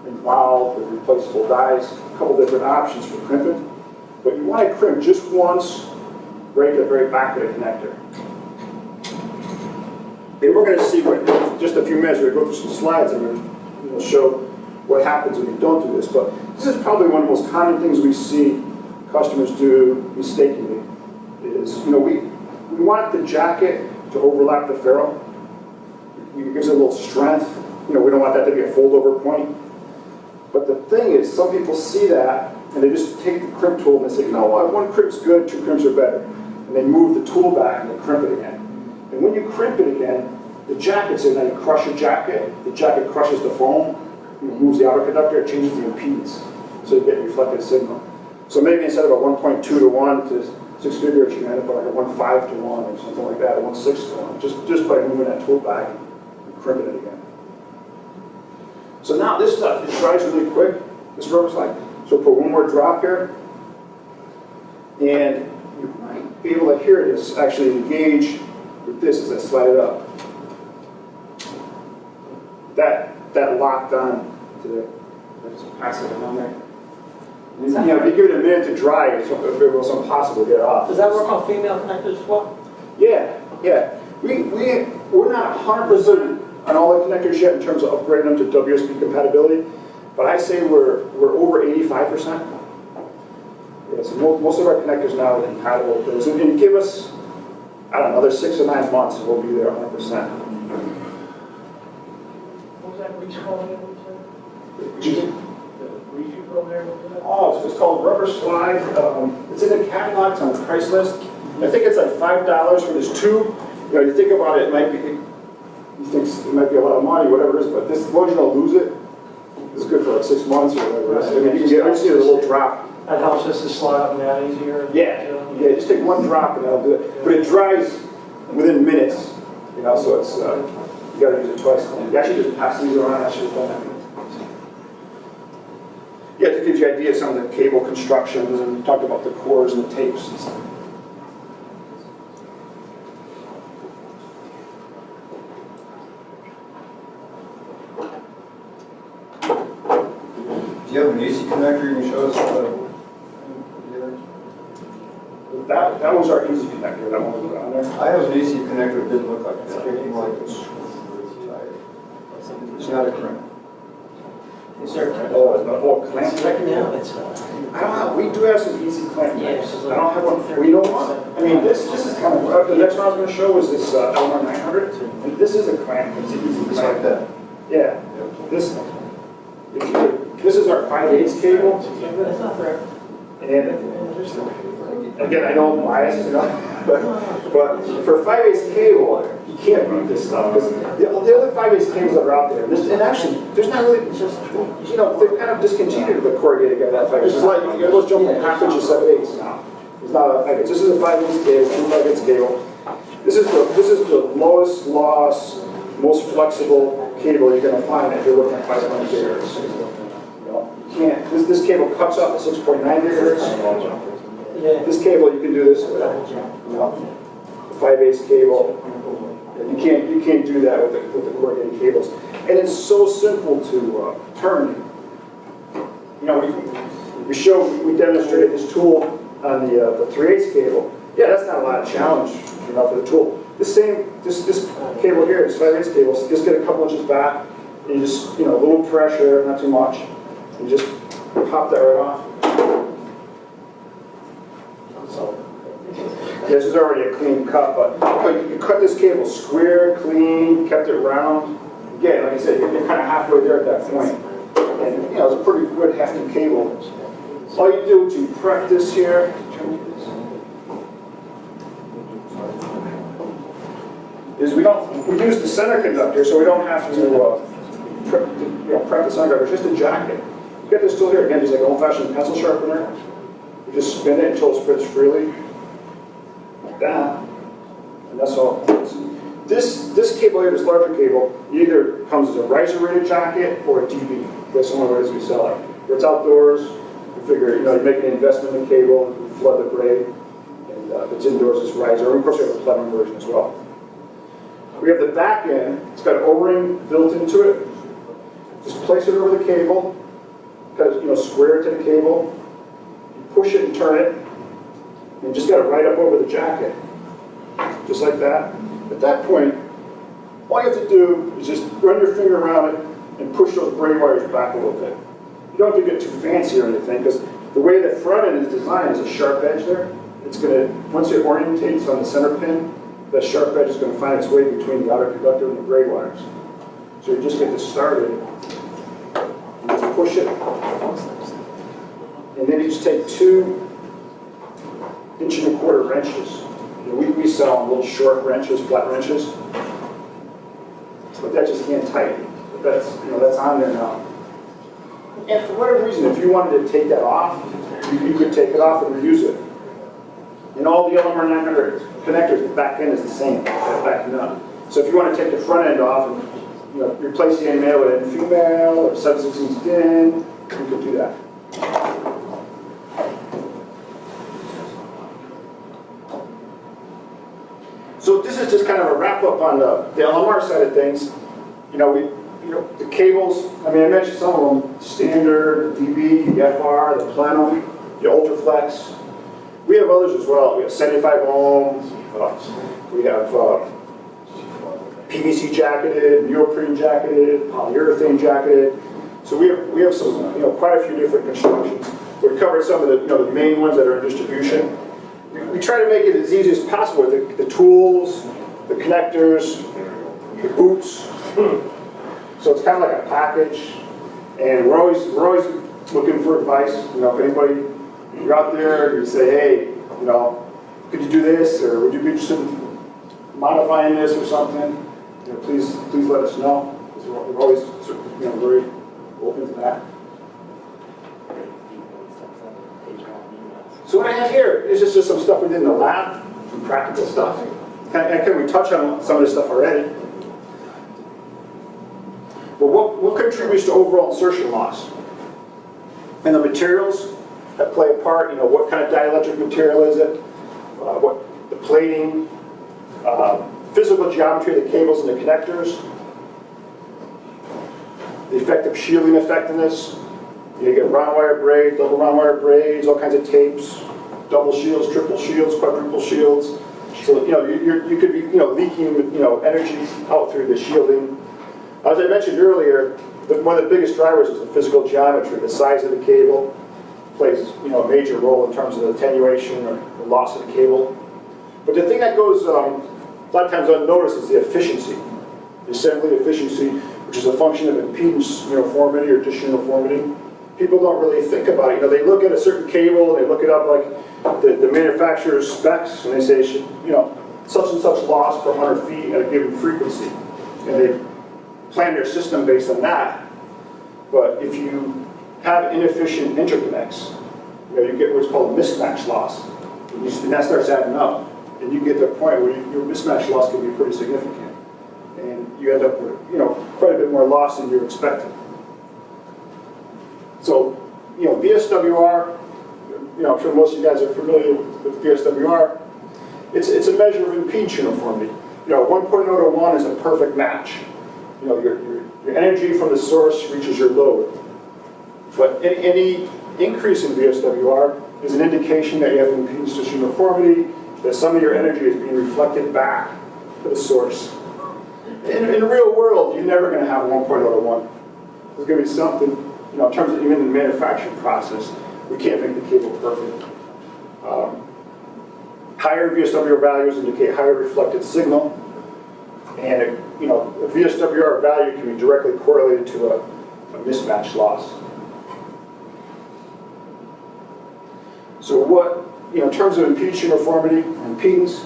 involved with replaceable dies. A couple different options for crimping. But you want to crimp just once, right at the very back of the connector. And we're going to see what, in just a few minutes, we're going to go through some slides and we're going to show what happens when you don't do this. But this is probably one of the most common things we see customers do mistakenly. Is, we want the jacket to overlap the ferrule. It gives it a little strength. We don't want that to be a fold-over point. But the thing is, some people see that, and they just take the crimp tool and they say, you know what, one crimp's good, two crimps are better. And they move the tool back and they crimp it again. And when you crimp it again, the jacket's in, now you crush a jacket, the jacket crushes the foam, moves the outer conductor, it changes the impedance. So you get reflected signal. So maybe instead of a 1.2 to 1 to 6 gigahertz, you end up with like a 1.5 to 1 or something like that, a 1.6 to 1, just by moving that tool back and crimping it again. So now this stuff, it dries really quick, this rubber slide. So put one more drop here, and you might be able to hear this actually engage with this as I slide it up. That locked on to the, just pass it on there. And, if you give it a minute to dry, it's almost impossible to get it off. Does that work on female connectors as well? Yeah. We're not 100% on all the connectors yet in terms of upgrading them to WSP compatibility, but I say we're over 85%. Yeah, so most of our connectors now are compatible with those, and give us, I don't know, another 6 or 9 months, and we'll be there 100%. What was that grease called again? Oh, it's called rubber slide. It's in the catalog, it's on the price list. I think it's like $5 for this tube. You think about it, it might be, you think it might be a lot of money, whatever it is, but this, as long as you don't lose it, it's good for like 6 months or whatever. I mean, you can get, I just need a little drop. That helps us to slide up and down easier. Yeah, just take one drop and that'll do it. But it dries within minutes, so it's, you gotta use it twice. You actually just pass these around, I should have done that. Yeah, it gives you an idea of some of the cable constructions, and we talked about the cores and the tapes and stuff. Do you have an AC connector you can show us? That was our easy connector, that one was on there. I have an AC connector that didn't look like that. It came like this. It's not a crimp. Is there a Clamp connector? now? It's I don't have, we do have some easy clamp connectors. Yeah, I don't have one. Well, you know what? I mean, this is kind of, the next one I was going to show is this LMR 900. And this is a clamp, it's an easy It's clamp. like that. Yeah, this is our 5/8 cable. That's not fair. And again, I know I'm biased, but for 5/8 cable, you can't beat this stuff because the other 5/8 cables that are out there, and actually, there's not really, they've kind of discontinued the corrugated guy that 5/8. It's like you almost jump from half inch to 7/8 now. It's not a 5/8. This is a 5/8 cable, 2 5/8 cable. This is the lowest loss, most flexible cable you're going to find if you're looking at 500 gigahertz. You can't. This cable cuts off at 6.9 gigahertz. This cable, you can do this with, the 5/8 cable. You can't do that with the corrugated cables. And it's so simple to turn. We demonstrated this tool on the 3/8 cable. Yeah, that's not a lot of challenge, for the tool. This cable here, this 5/8 cable, just get a couple inches back, and you just, a little pressure, not too much, and just pop that right off. So, This is already a clean cut, but you cut this cable square, clean, kept it round. Again, like I said, you're kind of halfway there at that point. And it's a pretty good hefty cable. All you do to prep this here, is we use the center conductor, so we don't have to prep the center conductor, it's just a jacket. You get this tool here, again, just like an old-fashioned pencil sharpener. You just spin it until it spins freely, like that, and that's all. This cable here, this larger cable, either comes as a riser-rated jacket or a DB. That's some of the ways we sell it. If it's outdoors, you figure, you're making an investment in the cable, you flood the braid, and if it's indoors, it's riser. And of course, we have a platinum version as well. We have the back end, it's got an O-ring built into it. Just place it over the cable, got it, square to the cable. You push it and turn it, and you just got it right up over the jacket. Just like that. At that point, all you have to do is just run your finger around it and push those braid wires back a little bit. You don't have to get too fancy or anything, because the way the front end is designed is a sharp edge there. It's going to, once it orientates on the center pin, that sharp edge is going to find its way between the outer conductor and the braid wires. So you just get this started, and just push it, and then you just take 2 1.25-inch wrenches. We sell little short wrenches, flat wrenches, but that just can't tighten. But that's on there now. And for whatever reason, if you wanted to take that off, you could take it off and reuse it. And all the LMR 900 connectors, the back end is the same, that backing up. So if you want to take the front end off and replace the end male with a female or 7/16 DIN, you could do that. So this is just kind of a wrap up on the LMR side of things. The cables, I mentioned some of them, standard, DB, the FR, the Plenum, the Ultraflex. We have others as well. We have 75 ohms, we have PVC jacketed, neoprene jacketed, polyurethane jacketed. So we have some, quite a few different constructions. We covered some of the main ones that are in distribution. We try to make it as easy as possible with the tools, the connectors, the boots. So it's kind of like a package, and we're always looking for advice. If anybody, you're out there, you say, hey, could you do this, or would you be interested in modifying this or something? Please let us know. Because we're always very open to that. So what I have here is just some stuff we did in the lab, some practical stuff. Can we touch on some of this stuff already? But what contributes to overall insertion loss? And the materials that play a part, what kind of dielectric material is it? What the plating, physical geometry of the cables and the connectors, the effective shielding effectiveness. You get round wire braids, double round wire braids, all kinds of tapes, double shields, triple shields, quadruple shields. So you could be leaking energy out through the shielding. As I mentioned earlier, one of the biggest drivers is the physical geometry. The size of the cable plays a major role in terms of the attenuation or the loss of the cable. But the thing that goes a lot of times unnoticed is the efficiency, the assembly efficiency, which is a function of impedance uniformity or disuniformity. People don't really think about it. They look at a certain cable and they look it up like the manufacturer's specs, and they say, such and such loss per 100 feet at a given frequency, and they plan their system based on that. But if you have inefficient interconnects, you get what's called mismatch loss, and that starts adding up, and you get to a point where your mismatch loss can be pretty significant, and you end up with quite a bit more loss than you're expecting. So, VSWR, I'm sure most of you guys are familiar with VSWR. It's a measure of impedance uniformity. 1.0 to 1 is a perfect match. Your energy from the source reaches your load. But any increase in VSWR is an indication that you have impedance disuniformity, that some of your energy is being reflected back to the source. In the real world, you're never going to have 1.0 to 1. There's going to be something. In terms of even the manufacturing process, we can't make the cable perfect. Higher VSWR values indicate higher reflected signal, and a VSWR value can be directly correlated to a mismatch loss. So what, in terms of impedance uniformity, impedance,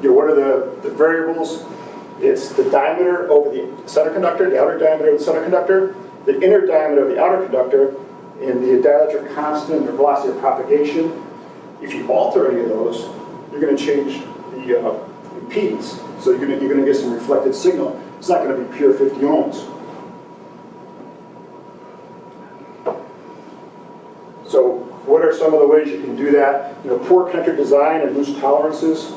what are the variables? It's the diameter over the center conductor, the outer diameter of the center conductor, the inner diameter of the outer conductor, and the dielectric constant or velocity of propagation. If you alter any of those, you're going to change the impedance. So you're going to get some reflected signal. It's not going to be pure 50 ohms. So what are some of the ways you can do that? Poor connector design and loose tolerances.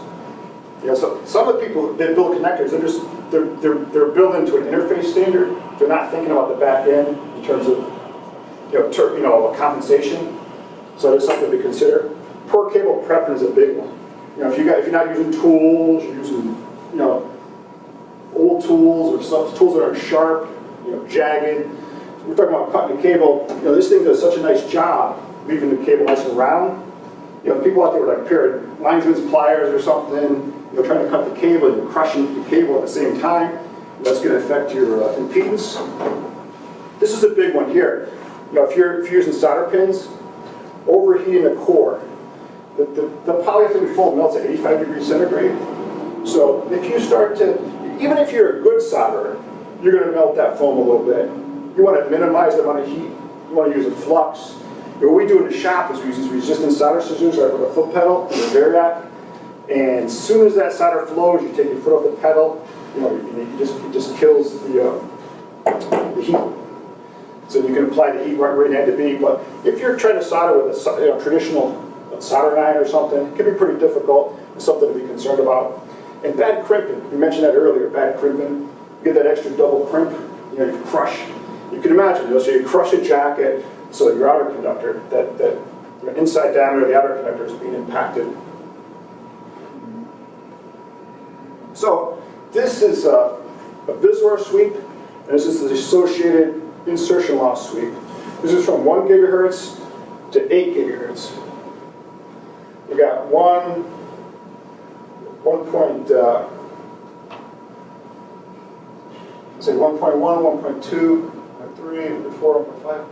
So some of the people that build connectors, they're built into an interface standard. They're not thinking about the back end in terms of compensation. So there's something to consider. Poor cable prepping is a big one. If you're not using tools, you're using old tools or some tools that aren't sharp, jagged. We're talking about cutting the cable. This thing does such a nice job leaving the cable nice and round. People out there with like a pair of linesman's pliers or something, trying to cut the cable and you're crushing the cable at the same time. That's going to affect your impedance. This is a big one here. If you're using solder pins, overheating the core. The polyethylene foam melts at 85 degrees centigrade. So if you start to, even if you're a good solderer, you're going to melt that foam a little bit. You want to minimize the amount of heat. You want to use a flux. What we do in the shop is we use resistant solder scissors right with a foot pedal and a variac. And as soon as that solder flows, you take your foot off the pedal. It just kills the heat. So you can apply the heat right where you had to be. But if you're trying to solder with a traditional solder iron or something, it can be pretty difficult. It's something to be concerned about. And bad crimping, we mentioned that earlier, bad crimping. You get that extra double crimp, you crush. You can imagine, so you crush a jacket, so your outer conductor, that inside diameter of the outer conductor is being impacted. So this is a VSWR sweep, and this is the associated insertion loss sweep. This is from 1 gigahertz to 8 gigahertz. We got 1.2, 1.1, 1.3, 1.4, 1.5.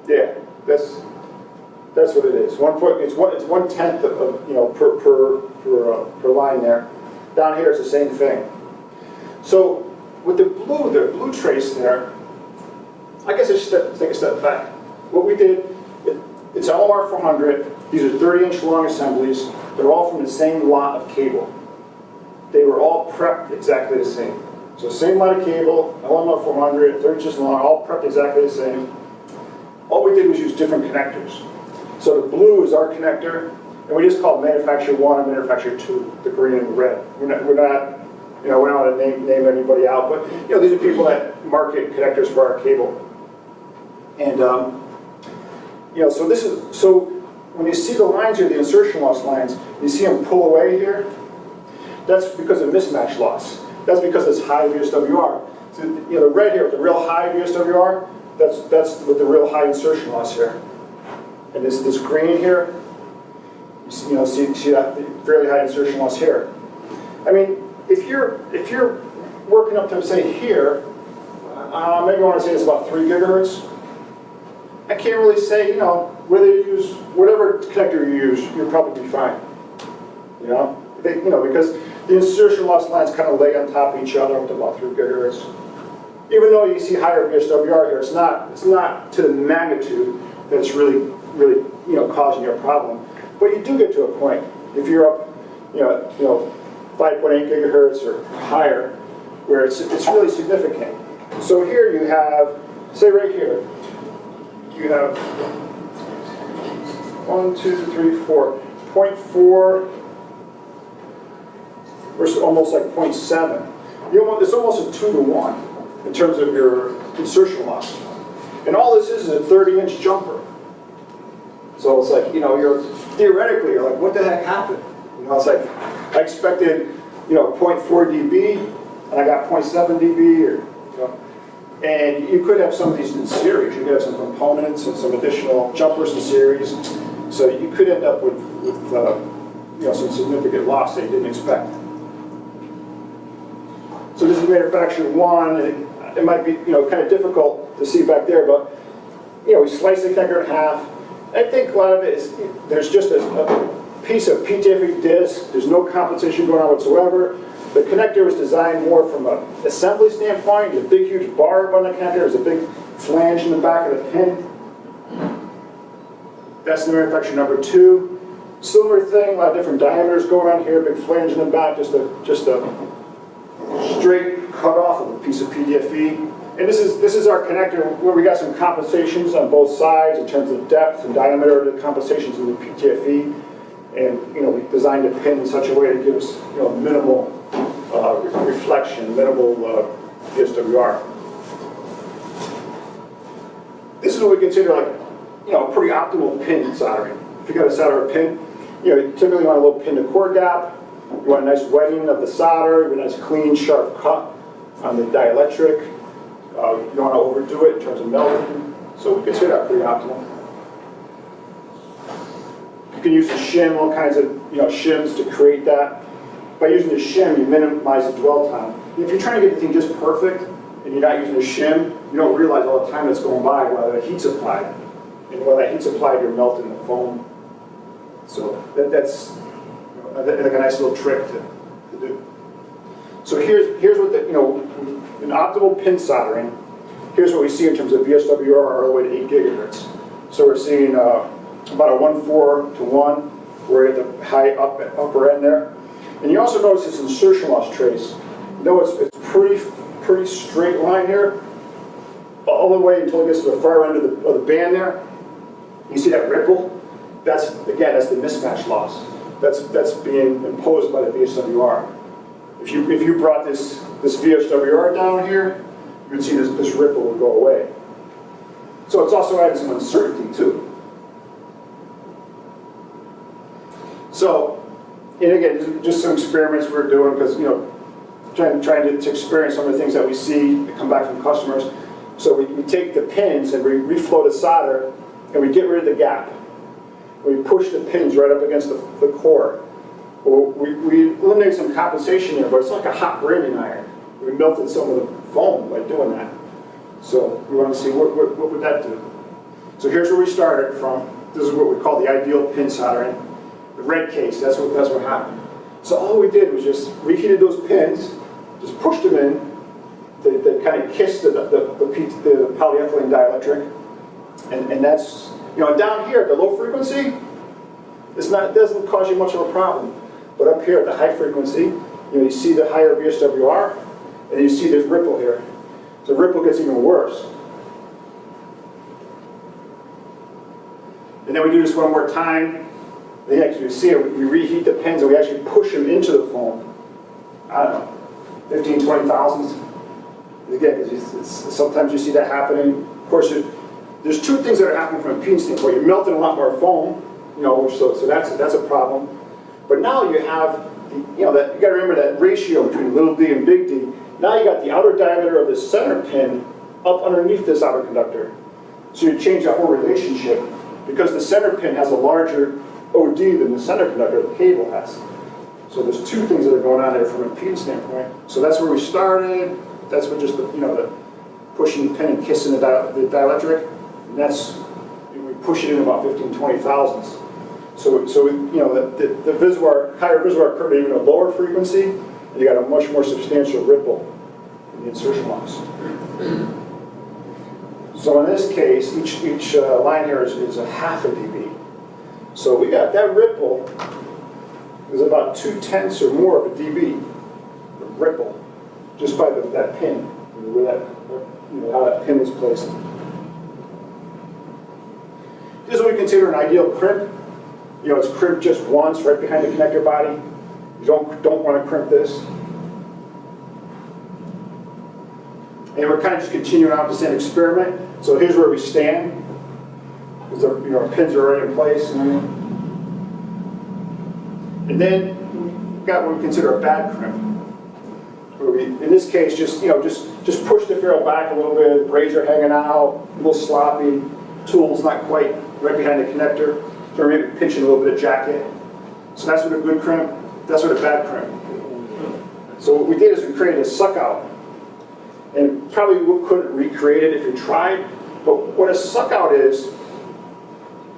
Yeah, that's what it is. It's 1/10 of per line there. Down here it's the same thing. So with the blue trace there, I guess I should take a step back. What we did, it's LMR 400. These are 30-inch long assemblies. They're all from the same lot of cable. They were all prepped exactly the same. So same lot of cable, LMR 400, 30 inches long, all prepped exactly the same. All we did was use different connectors. So the blue is our connector, and we just call manufacturer 1 and manufacturer 2, the green and the red. We're not going to name anybody out, but these are people that market connectors for our cable. And so when you see the lines here, the insertion loss lines, you see them pull away here. That's because of mismatch loss. That's because it's high VSWR. So, the red here with the real high VSWR, that's with the real high insertion loss here. And this green here, you see that fairly high insertion loss here. I mean, if you're working up to say here, maybe I want to say it's about 3 gigahertz. I can't really say, whether you use whatever connector you use, you'll probably be fine. Because the insertion loss lines kind of lay on top of each other up to about 3 gigahertz. Even though you see higher VSWR here, it's not to the magnitude that it's really causing you a problem. But you do get to a point if you're up, 5.8 gigahertz or higher, where it's really significant. So here you have, say right here, you have 1, 2, 3, 4, 0.4 versus almost like 0.7. It's almost a 2 to 1 in terms of your insertion loss. And all this is a 30-inch jumper. So it's like, theoretically, you're like, what the heck happened? It's like, I expected, 0.4 dB, and I got 0.7 dB, or, And you could have some of these in series. You could have some components and some additional jumpers in series. So you could end up with some significant loss that you didn't expect. So this is manufacturer one, and it might be kind of difficult to see back there, but we slice the connector in half. I think a lot of it is there's just a piece of PTFE disc. There's no compensation going on whatsoever. The connector was designed more from an assembly standpoint. There's a big, huge barb on the connector. There's a big flange in the back of the pin. That's the manufacturer number two. Similar thing, a lot of different diameters going on here. Big flange in the back, just a straight cut off of a piece of PTFE. And this is our connector where we got some compensations on both sides in terms of depth and diameter of the compensations in the PTFE. And we designed the pin in such a way to give us minimal reflection, minimal VSWR. This is what we consider like a pretty optimal pin soldering. If you got to solder a pin, you typically want a little pin to core gap. You want a nice wetting of the solder. You want a nice clean, sharp cut on the dielectric. You don't want to overdo it in terms of melting. So we consider that pretty optimal. You can use the shim, all kinds of shims to create that. By using the shim, you minimize the dwell time. If you're trying to get the thing just perfect and you're not using a shim, you don't realize all the time that's going by while the heat's applied. And while that heat's applied, you're melting the foam. So that's like a nice little trick to do. So here's what an optimal pin soldering. Here's what we see in terms of VSWR all the way to 8 gigahertz. So we're seeing about a 1.4 to 1. We're at the high upper end there. And you also notice this insertion loss trace. It's pretty straight line here, all the way until it gets to the far end of the band there. You see that ripple? That's the mismatch loss. That's being imposed by the VSWR. If you brought this VSWR down here, you would see this ripple would go away. So it's also adding some uncertainty too. So, and again, just some experiments we're doing because trying to experience some of the things that we see that come back from customers. So we take the pins and we reflow the solder and we get rid of the gap. We push the pins right up against the core. Well, we eliminate some compensation here, but it's like a hot branding iron. We melted some of the foam by doing that. So we want to see what would that do. So here's where we started from. This is what we call the ideal pin soldering. The red case, that's what happened. So all we did was just reheated those pins, just pushed them in. They kind of kissed the polyethylene dielectric, and that's and down here at the low frequency, it doesn't cause you much of a problem. But up here at the high frequency, you see the higher VSWR, and you see this ripple here. So the ripple gets even worse. And then we do this one more time. Then actually, you see it, we reheat the pins and we actually push them into the foam. I don't know, 15, 20 thousandths. Again, because sometimes you see that happening. Of course, there's two things that are happening from a pin standpoint. You're melting a lot more foam, so that's a problem. But now you have, you got to remember that ratio between little d and big D. Now you got the outer diameter of the center pin up underneath this outer conductor. So you change that whole relationship because the center pin has a larger OD than the center conductor the cable has. So there's two things that are going on there from a pin standpoint. So that's where we started. That's what just the pushing the pin and kissing the dielectric. And that's, we push it in about 15, 20 thousandths. So the higher VSWR curve at even a lower frequency, and you got a much more substantial ripple in the insertion loss. So in this case, each line here is a half a dB. So we got that ripple is about 0.2 or more of a dB ripple just by that pin, where that how that pin is placed. This is what we consider an ideal crimp. It's crimped just once right behind the connector body. You don't want to crimp this. And we're kind of just continuing on with the same experiment. So here's where we stand. Because our pins are already in place. And then we got what we consider a bad crimp. Where we, in this case, just just push the ferrule back a little bit, braids are hanging out, a little sloppy, tool's not quite right behind the connector, so we're maybe pinching a little bit of jacket. So that's what a good crimp, that's what a bad crimp. So what we did is we created a suck out. And probably we couldn't recreate it if you tried, but what a suck out is,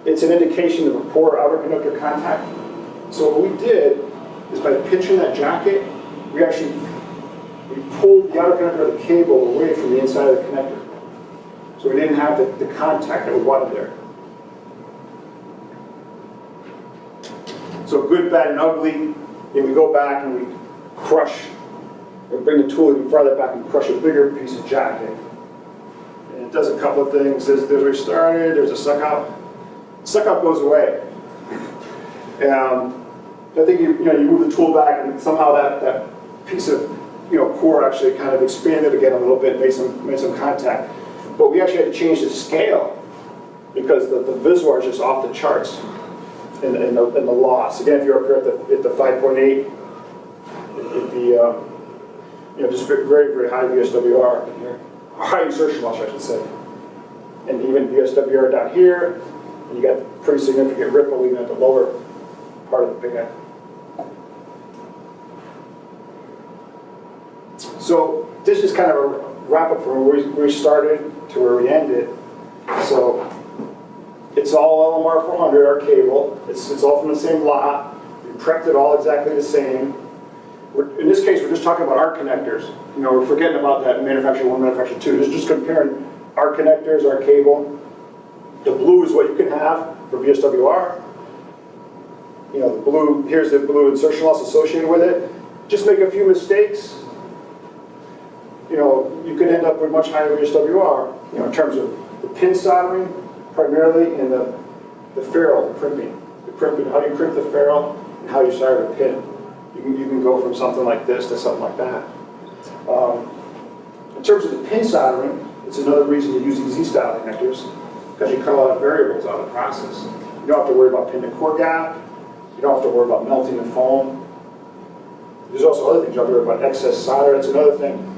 it's an indication of a poor outer conductor contact. So what we did is by pinching that jacket, we pulled the outer conductor of the cable away from the inside of the connector. So we didn't have the contact that we wanted there. So good, bad, and ugly, and we go back and we crush, we bring the tool even farther back and crush a bigger piece of jacket. And it does a couple of things. There's where we started, there's a suck out. Suck out goes away. I think you move the tool back and somehow that piece of core actually kind of expanded again a little bit, made some contact. But we actually had to change the scale because the visual is just off the charts in the loss. Again, if you're up here at the 5.8, just very, very high VSWR here, high insertion loss, I should say, and even VSWR down here, and you got pretty significant ripple even at the lower part of the big end. So this is kind of a wrap up from where we started to where we ended. So it's all LMR 400, our cable. It's all from the same lot. We prepped it all exactly the same. In this case, we're just talking about our connectors. We're forgetting about that manufacturer 1, manufacturer 2. Just comparing our connectors, our cable. The blue is what you can have for VSWR. The blue, here's the blue insertion loss associated with it. Just make a few mistakes. You could end up with much higher VSWR, in terms of the pin soldering, primarily, and the ferrule, the crimping. The crimping, how you crimp the ferrule, and how you solder the pin. You can go from something like this to something like that. In terms of the pin soldering, it's another reason to use these Z-style connectors, because you cut a lot of variables out of the process. You don't have to worry about pin to core gap. You don't have to worry about melting the foam. There's also other things you have to worry about, excess solder. That's another thing.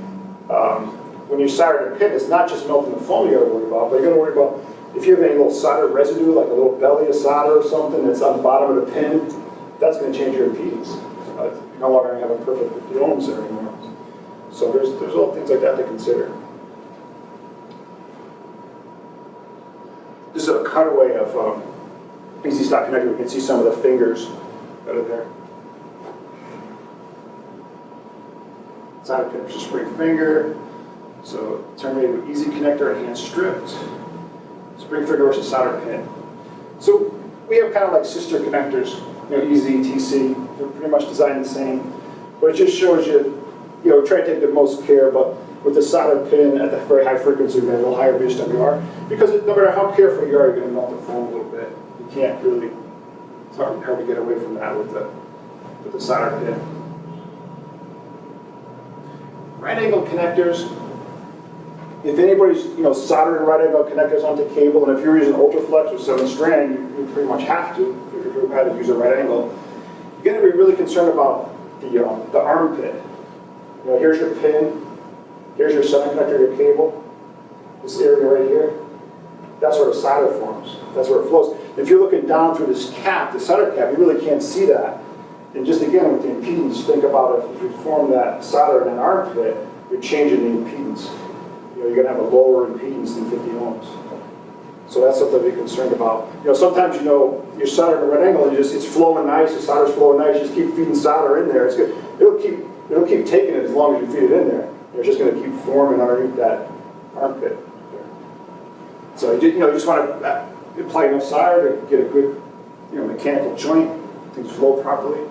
When you solder the pin, it's not just melting the foam you got to worry about, but you got to worry about if you have any little solder residue, like a little belly of solder or something that's on the bottom of the pin, that's going to change your impedance. You're no longer going to have a perfect 50 ohms there anymore. So there's little things like that to consider. This is a cutaway of easy stock connector. We can see some of the fingers that are there. Solder pin, just spring finger. So terminated with easy connector and hand stripped. Spring finger versus solder pin. So we have kind of like sister connectors, easy, TC. They're pretty much designed the same. But it just shows you, try to take the most care, but with the solder pin at the very high frequency, we have a little higher VSWR. Because no matter how careful you are, you're going to melt the foam a little bit. You can't really, it's hard to get away from that with the solder pin. Right angle connectors. If anybody's soldering right angle connectors onto cable, and if you're using Ultraflex with 7 strand, you pretty much have to if you're going to use a right angle. You're going to be really concerned about the arm pin. Here's your pin. Here's your center connector of your cable. This area right here. That's where the solder forms. That's where it flows. If you're looking down through this cap, the solder cap, you really can't see that. And just again with the impedance, think about if you form that solder in an arm pit, you're changing the impedance. You're going to have a lower impedance than 50 ohms. So that's something to be concerned about. Sometimes you're soldering at a right angle, and it's flowing nice, the solder's flowing nice, you just keep feeding solder in there. It's good. It'll keep taking it as long as you feed it in there. It's just going to keep forming underneath that armpit. So you just want to apply enough solder to get a good mechanical joint, things flow properly.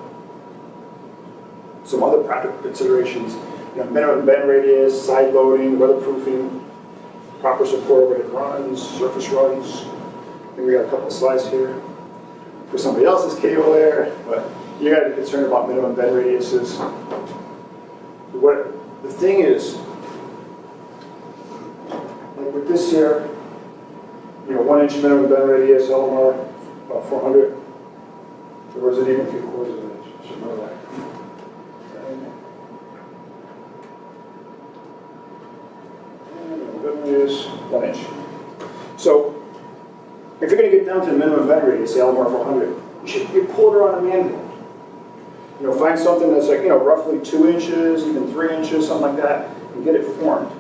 Some other practical considerations. Minimum bend radius, side loading, weatherproofing, proper support overhead runs, surface runs. I think we got a couple of slides here for somebody else's cable there, but you got to be concerned about minimum bend radiuses. The thing is, like with this here, 1 inch minimum bend radius, LMR, about 400. Or is it even 3/4 of an inch? I should know that. 1 inch. So if you're going to get down to the minimum bend radius, the LMR 400, you pull it around a manual. You know, find something that's like, you know, roughly 2 inches, even 3 inches, something like that, and get it formed.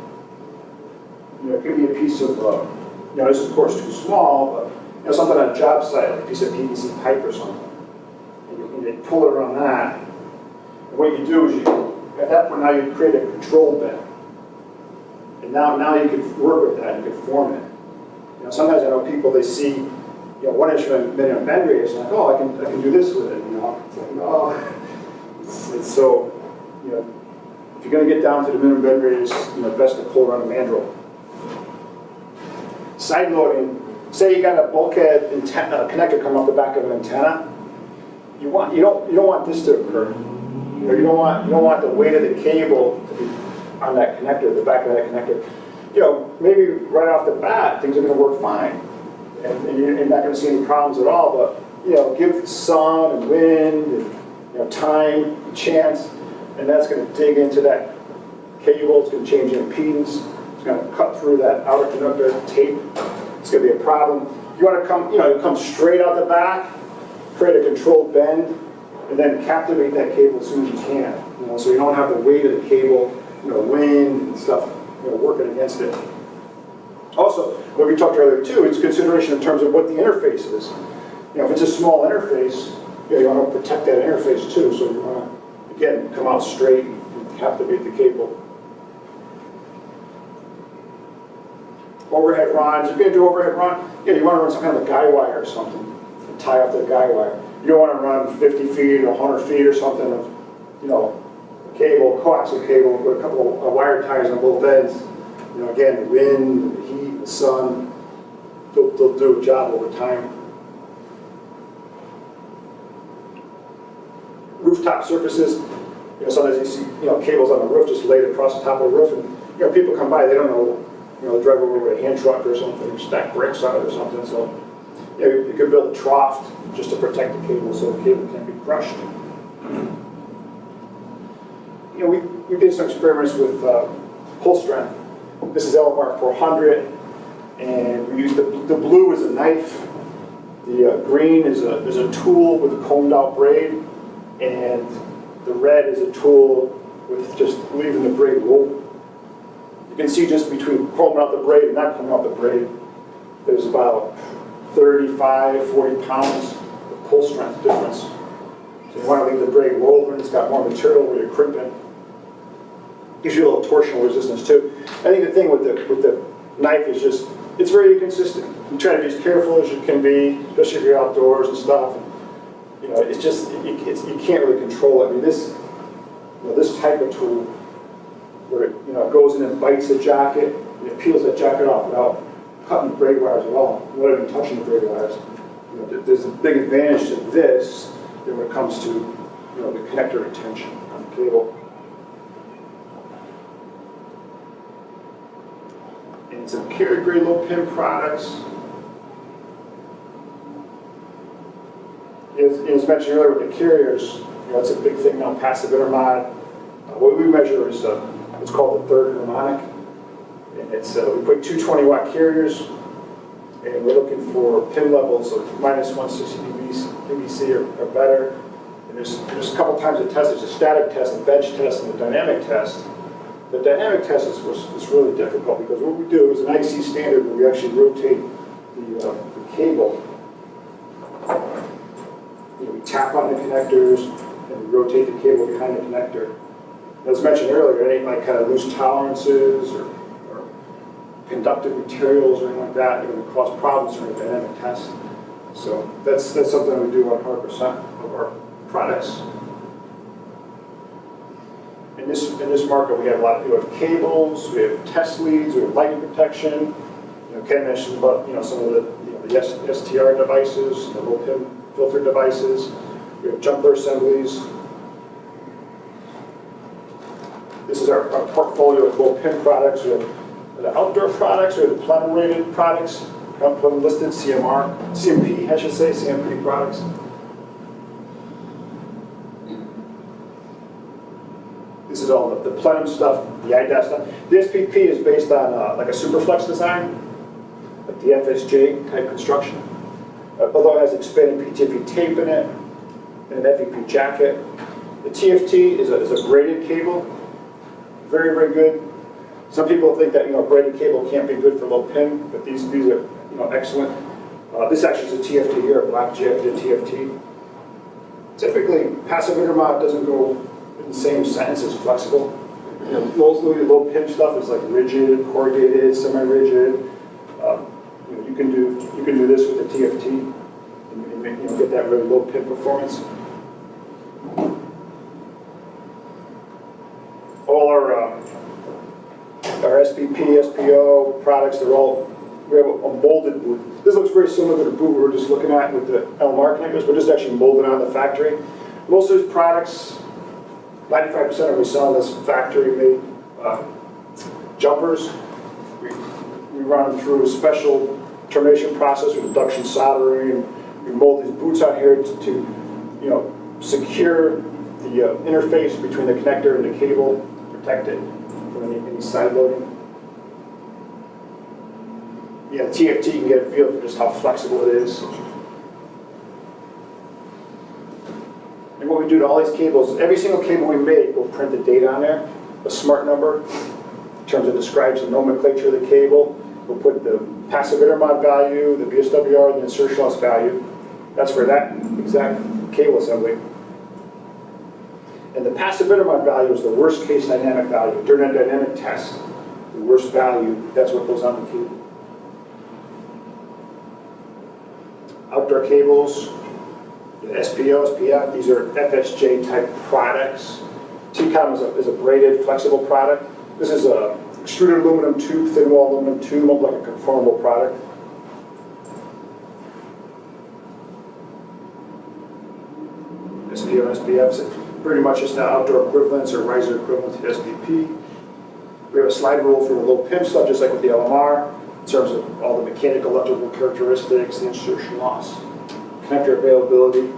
You know, it could be a piece of, you know, this is of course too small, but you know, something on a job site, like a piece of PVC pipe or something. And you pull it around that. And what you do is at that point now you create a control bend. And now you can work with that, you can form it. You know, sometimes I know people, they see, you know, 1 inch minimum bend radius, and like, oh, I can do this with it, you know. It's like, no. It's so, you know, if you're going to get down to the minimum bend radius, you know, best to pull around a mandrel. Side loading, say you got a bulkhead connector come off the back of an antenna. You don't want this to occur. You know, you don't want the weight of the cable to be on that connector, the back of that connector. You know, maybe right off the bat things are going to work fine, and you're not going to see any problems at all. But you know, give sun and wind and, you know, time, chance, and that's going to dig into that cable. It's going to change the impedance. It's going to cut through that outer conductor tape. It's going to be a problem. You want to come straight out the back, create a controlled bend, and then captivate that cable as soon as you can. You know, so you don't have the weight of the cable, you know, wind and stuff, you know, working against it. Also, what we talked earlier too, it's consideration in terms of what the interface is. You know, if it's a small interface, you want to protect that interface too. So you want to, again, come out straight and captivate the cable. Overhead runs, if you're going to do overhead run, yeah, you want to run some kind of a guy wire or something, and tie up the guy wire. You don't want to run 50 feet or 100 feet or something of, you know, cable, coaxial cable with a couple of wire ties on both ends. You know, again, the wind, the heat, the sun, they'll do a job over time. Rooftop surfaces, you know, sometimes you see, you know, cables on the roof just laid across the top of the roof, and you know, people come by, they don't know, you know, drive over with a hand truck or something, or stack bricks on it or something. So, you know, you could build a trough just to protect the cable so the cable can't be crushed. You know, we did some experiments with pull strength. This is LMR 400, and we used the blue as a knife. The green is a tool with a combed out braid, and the red is a tool with just leaving the braid low. You can see just between combing out the braid and not combing out the braid, there's about 35, 40 pounds of pull strength difference. So you want to leave the braid low when it's got more material where you're crimping. Gives you a little torsional resistance too. I think the thing with the knife is just, it's very inconsistent. You try to be as careful as you can be, especially if you're outdoors and stuff. You know, it's just, you can't really control it. I mean, this, you know, this type of tool, where it, you know, it goes in and bites the jacket, and it peels that jacket off without cutting the braid wires at all, without even touching the braid wires. You know, there's a big advantage to this than when it comes to, you know, the connector retention on the cable. And some carrier grade low pin products. As mentioned earlier with the carriers, you know, it's a big thing now, passive intermod. What we measure is what's called the third harmonic. And it's, we put 220 watt carriers, and we're looking for pin levels of minus 160 dBc or better. And there's a couple times a test. There's a static test, a bench test, and a dynamic test. The dynamic test is really difficult because what we do is an IC standard where we actually rotate the cable. You know, we tap on the connectors and we rotate the cable behind the connector. As mentioned earlier, it ain't like kind of loose tolerances or conductive materials or anything like that. They're going to cause problems during a dynamic test. So that's something we do on 100% of our products. In this market, we have a lot of, we have cables, we have test leads, we have lighting protection. You know, Ken mentioned about, you know, some of the, you know, the STR devices, the low pin filter devices. We have jumper assemblies. This is our portfolio of low pin products. We have the outdoor products, we have the platinum rated products, listed CMP, I should say, CMP products. This is all the plenum stuff, the IDAS stuff. The SPP is based on like a superflex design, like the FSJ type construction. Although it has expanded PTFE tape in it and an FEP jacket. The TFT is a braided cable, very, very good. Some people think that braided cable can't be good for low pin, but these are excellent. This actually is a TFT here, a black jacketed TFT. Typically, passive intermod doesn't go in the same sentence as flexible. Mostly low pin stuff is like rigid, corrugated, semi-rigid. You can do this with the TFT and get that really low pin performance. All our SPP, SPO products, we have a molded boot. This looks very similar to the boot we were just looking at with the LMR connectors, but this is actually molded out of the factory. Most of these products, 95% of them we sell in this factory-made jumpers. We run them through a special termination process with induction soldering. We mold these boots out here to secure the interface between the connector and the cable, protect it from any side loading. Yeah, TFT, you can get a feel for just how flexible it is. And what we do to all these cables, every single cable we make, we'll print the data on there, a smart number, in terms of describes the nomenclature of the cable. We'll put the passive intermod value, the VSWR, and the insertion loss value. That's for that exact cable assembly. And the passive intermod value is the worst case dynamic value. During that dynamic test, the worst value, that's what goes on the cable. Outdoor cables, the SPO, SPF, these are FSJ type products. TCOM is a braided, flexible product. This is a extruded aluminum tube, thin wall aluminum tube, almost like a conformable product. SPO and SPF, pretty much just the outdoor equivalents or riser equivalent to SPP. We have a slide rule for the low pin stuff, just like with the LMR, in terms of all the mechanical, electrical characteristics, the insertion loss, connector availability.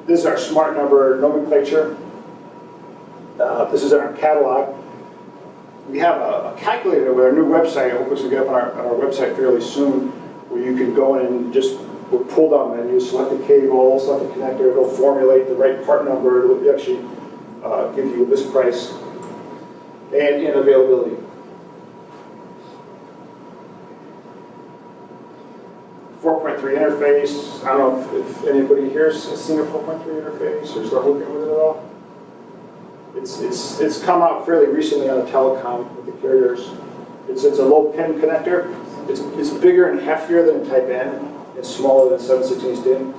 This is our smart number nomenclature. This is in our catalog. We have a calculator with our new website. I hope this will get up on our website fairly soon, where you can go in and just with pull-down menus, select the cable, select the connector. It'll formulate the right part number. It'll actually give you this price and availability. 4.3 interface. I don't know if anybody here has seen a 4.3 interface or started looking with it at all. It's come out fairly recently on a telecom with the carriers. It's a low pin connector. It's bigger and heftier than Type N. It's smaller than 7/16 DIN.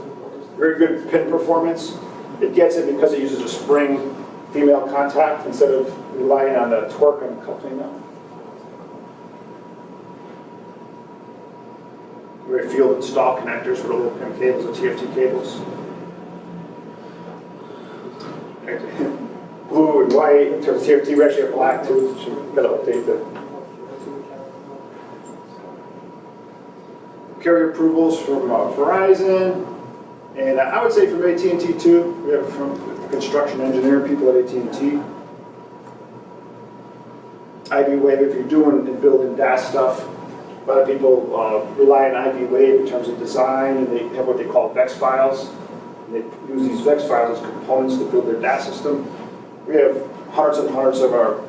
Very good pin performance. It gets it because it uses a spring female contact instead of relying on the torque on the coupling now. Very field install connectors for the low pin cables and TFT cables. Blue and white in terms of TFT. We actually have black too, so we've got to update the carrier approvals from Verizon, and I would say from AT&T too. We have from the construction engineering people at AT&T. IV-Wave, if you're doing and building DAS stuff, a lot of people rely on IV-Wave in terms of design, and they have what they call VEX files. And they use these VEX files as components to build their DAS system. We have hundreds and hundreds of our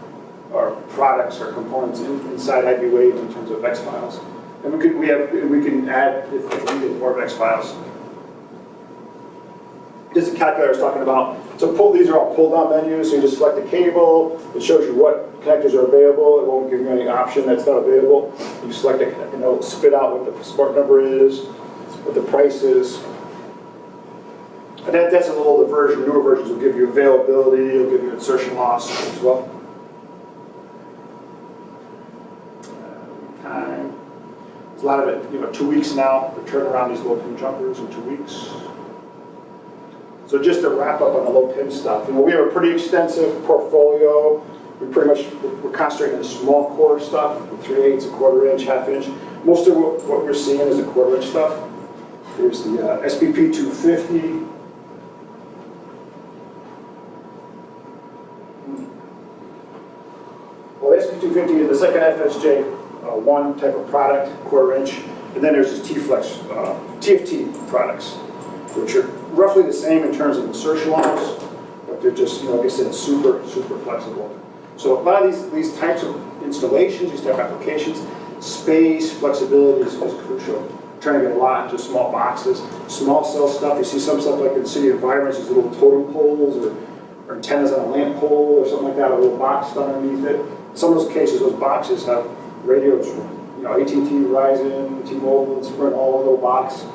products or components inside IV-Wave in terms of VEX files. And we can add, if needed, more VEX files. This is the calculator I was talking about. So these are all pull-down menus. So you just select the cable. It shows you what connectors are available. It won't give you any option that's not available. You select it, and it'll spit out what the smart number is, what the price is. And that's a little older version. Newer versions will give you availability. It'll give you insertion loss as well. Time. There's a lot of it, 2 weeks now. We're turning around these low pin jumpers in 2 weeks. So just to wrap up on the low pin stuff, we have a pretty extensive portfolio. We're concentrating on the small core stuff, 3/8, 1/4 inch, 1/2 inch. Most of what we're seeing is the 1/4 inch stuff. There's the SPP 250. 250, and it's like an FSJ 1 type of product, quarter inch. And then there's this T-Flex, TFT products, which are roughly the same in terms of insertion lines, but they're just, like I said, super flexible. So a lot of these types of installations, these type of applications, space, flexibility is crucial. Trying to get a lot into small boxes, small cell stuff. You see some stuff like in city environments, these little totem poles or antennas on a lamp pole or something like that, a little box underneath it. In some of those cases, those boxes have radios from AT&T, Verizon, T-Mobile, Sprint, all in a little box.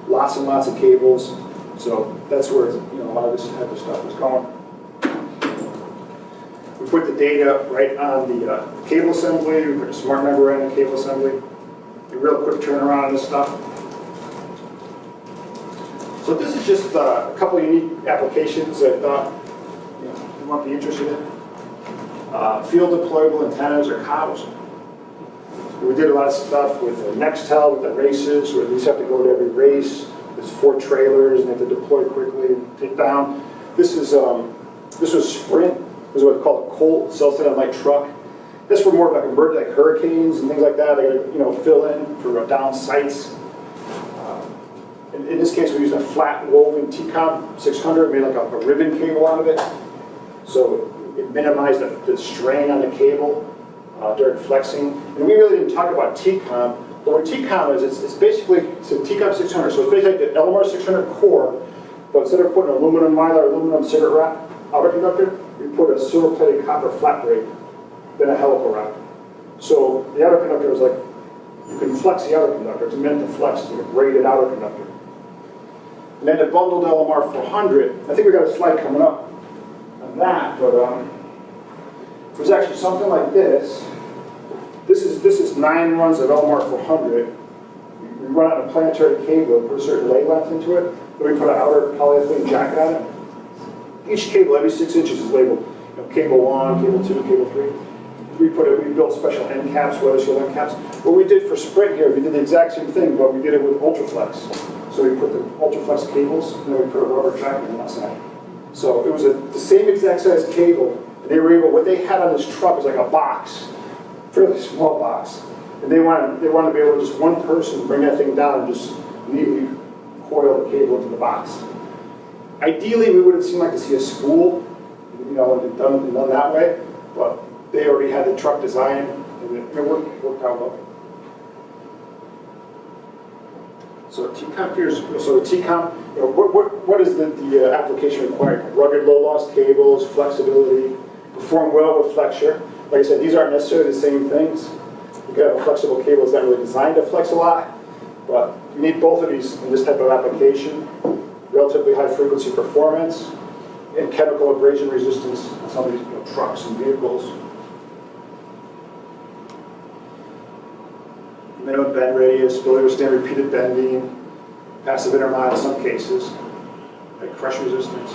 Lots and lots of cables. So that's where a lot of this type of stuff is going. We put the data right on the cable assembly. We put a smart member in the cable assembly. A real quick turnaround on this stuff. So this is just a couple of unique applications that I thought you might be interested in. Field deployable antennas or COWs. We did a lot of stuff with Nextel, with the races, where these have to go to every race. There's 4 trailers and they have to deploy quickly and take down. This was Sprint. This is what's called a cold cell site on light truck. This for more like emergency, like hurricanes and things like that. They got to fill in for down sites. In this case, we used a flat woven TCOM 600, made like a ribbon cable out of it, so it minimized the strain on the cable during flexing. And we really didn't talk about TCOM, but what TCOM is, it's basically a TCOM 600. So it's basically like the LMR 600 core, but instead of putting aluminum mylar, aluminum cigarette wrap outer conductor, we put a silver-plated copper flat braid, then a helical wrap. So the outer conductor was like, you can flex the outer conductor. It's meant to flex, it's like a braided outer conductor. And then the bundled LMR 400, I think we got a slide coming up on that, but it was actually something like this. This is 9 runs of LMR 400. We run out a planetary cable, put a certain lay length into it, then we put an outer polyethylene jacket on it. Each cable, every 6 inches, is labeled. Cable 1, cable 2, cable 3. We built special end caps, weather seal end caps. What we did for Sprint here, we did the exact same thing, but we did it with Ultraflex. So we put the Ultraflex cables, and then we put a rubber tracking on the outside. So it was the same exact size cable, and they were able, what they had on this truck was like a box, fairly small box. And they wanted to be able to just one person bring that thing down and just neatly coil the cable into the box. Ideally, we would have seemed like to see a spool, done that way, but they already had the truck design, and it worked out well. So TCOM here, so the TCOM, what is the application required? Rugged low loss cables, flexibility, perform well with flexure. Like I said, these aren't necessarily the same things. You can have a flexible cable that's not really designed to flex a lot, but you need both of these in this type of application. Relatively high frequency performance and chemical abrasion resistance on some of these trucks and vehicles. Minimum bend radius, ability to withstand repeated bending, passive intermod in some cases, like crush resistance.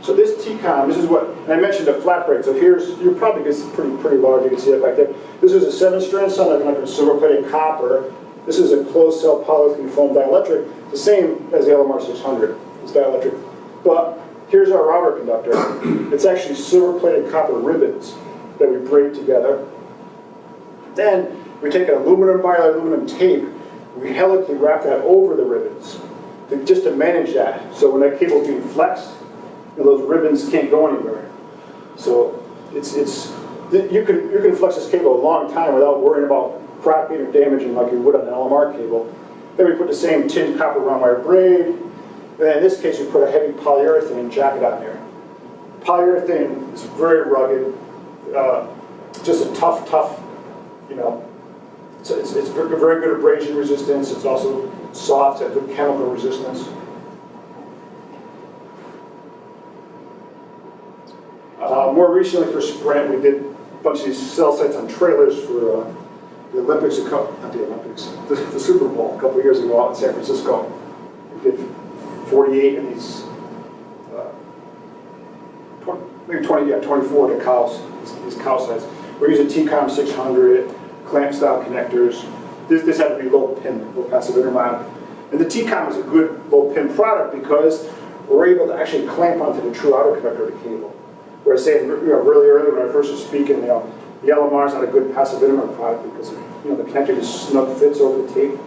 So this TCOM, this is what, and I mentioned a flat braid, so here's, you're probably going to see pretty large, you can see it back there. This is a 7-strand semiconductor, silver-plated copper. This is a closed cell polyethylene foam dielectric, the same as the LMR 600, it's dielectric. But here's our router conductor. It's actually silver-plated copper ribbons that we braid together. Then we take an aluminum mylar, aluminum tape, we helically wrap that over the ribbons, just to manage that. So when that cable is being flexed, those ribbons can't go anywhere. So you can flex this cable a long time without worrying about crapping or damaging like you would on an LMR cable. Then we put the same tin copper round wire braid. And then in this case, we put a heavy polyurethane jacket on there. Polyurethane is very rugged, just a tough, it's very good abrasion resistance. It's also soft, it's got good chemical resistance. More recently for Sprint, we did a bunch of these cell sites on trailers for the Olympics, not the Olympics, the Super Bowl a couple of years ago out in San Francisco. We did 48 of these, maybe 24 to cows, these cow sites. We're using TCOM 600, clamp style connectors. This had to be low pin, low passive intermod. And the TCOM is a good low pin product because we're able to actually clamp onto the true outer conductor of the cable. Where I was saying really early when I first was speaking, The LMR is not a good passive intermittent product because the connector just snug fits over the tape.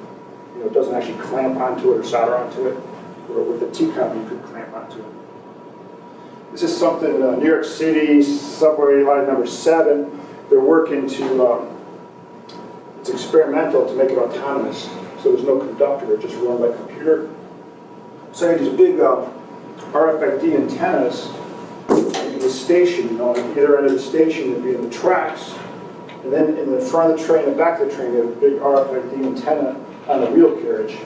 It doesn't actually clamp onto it or solder onto it. Where with the T-com, you could clamp onto it. This is something New York City subway line number 7. They're working to. It's experimental to make it autonomous, so there's no conductor. It's just run by computer. So I had these big RFID antennas in the station, on either end of the station, it'd be in the tracks. And then in the front of the train and back of the train, they have a big RFID antenna on the wheel carriage.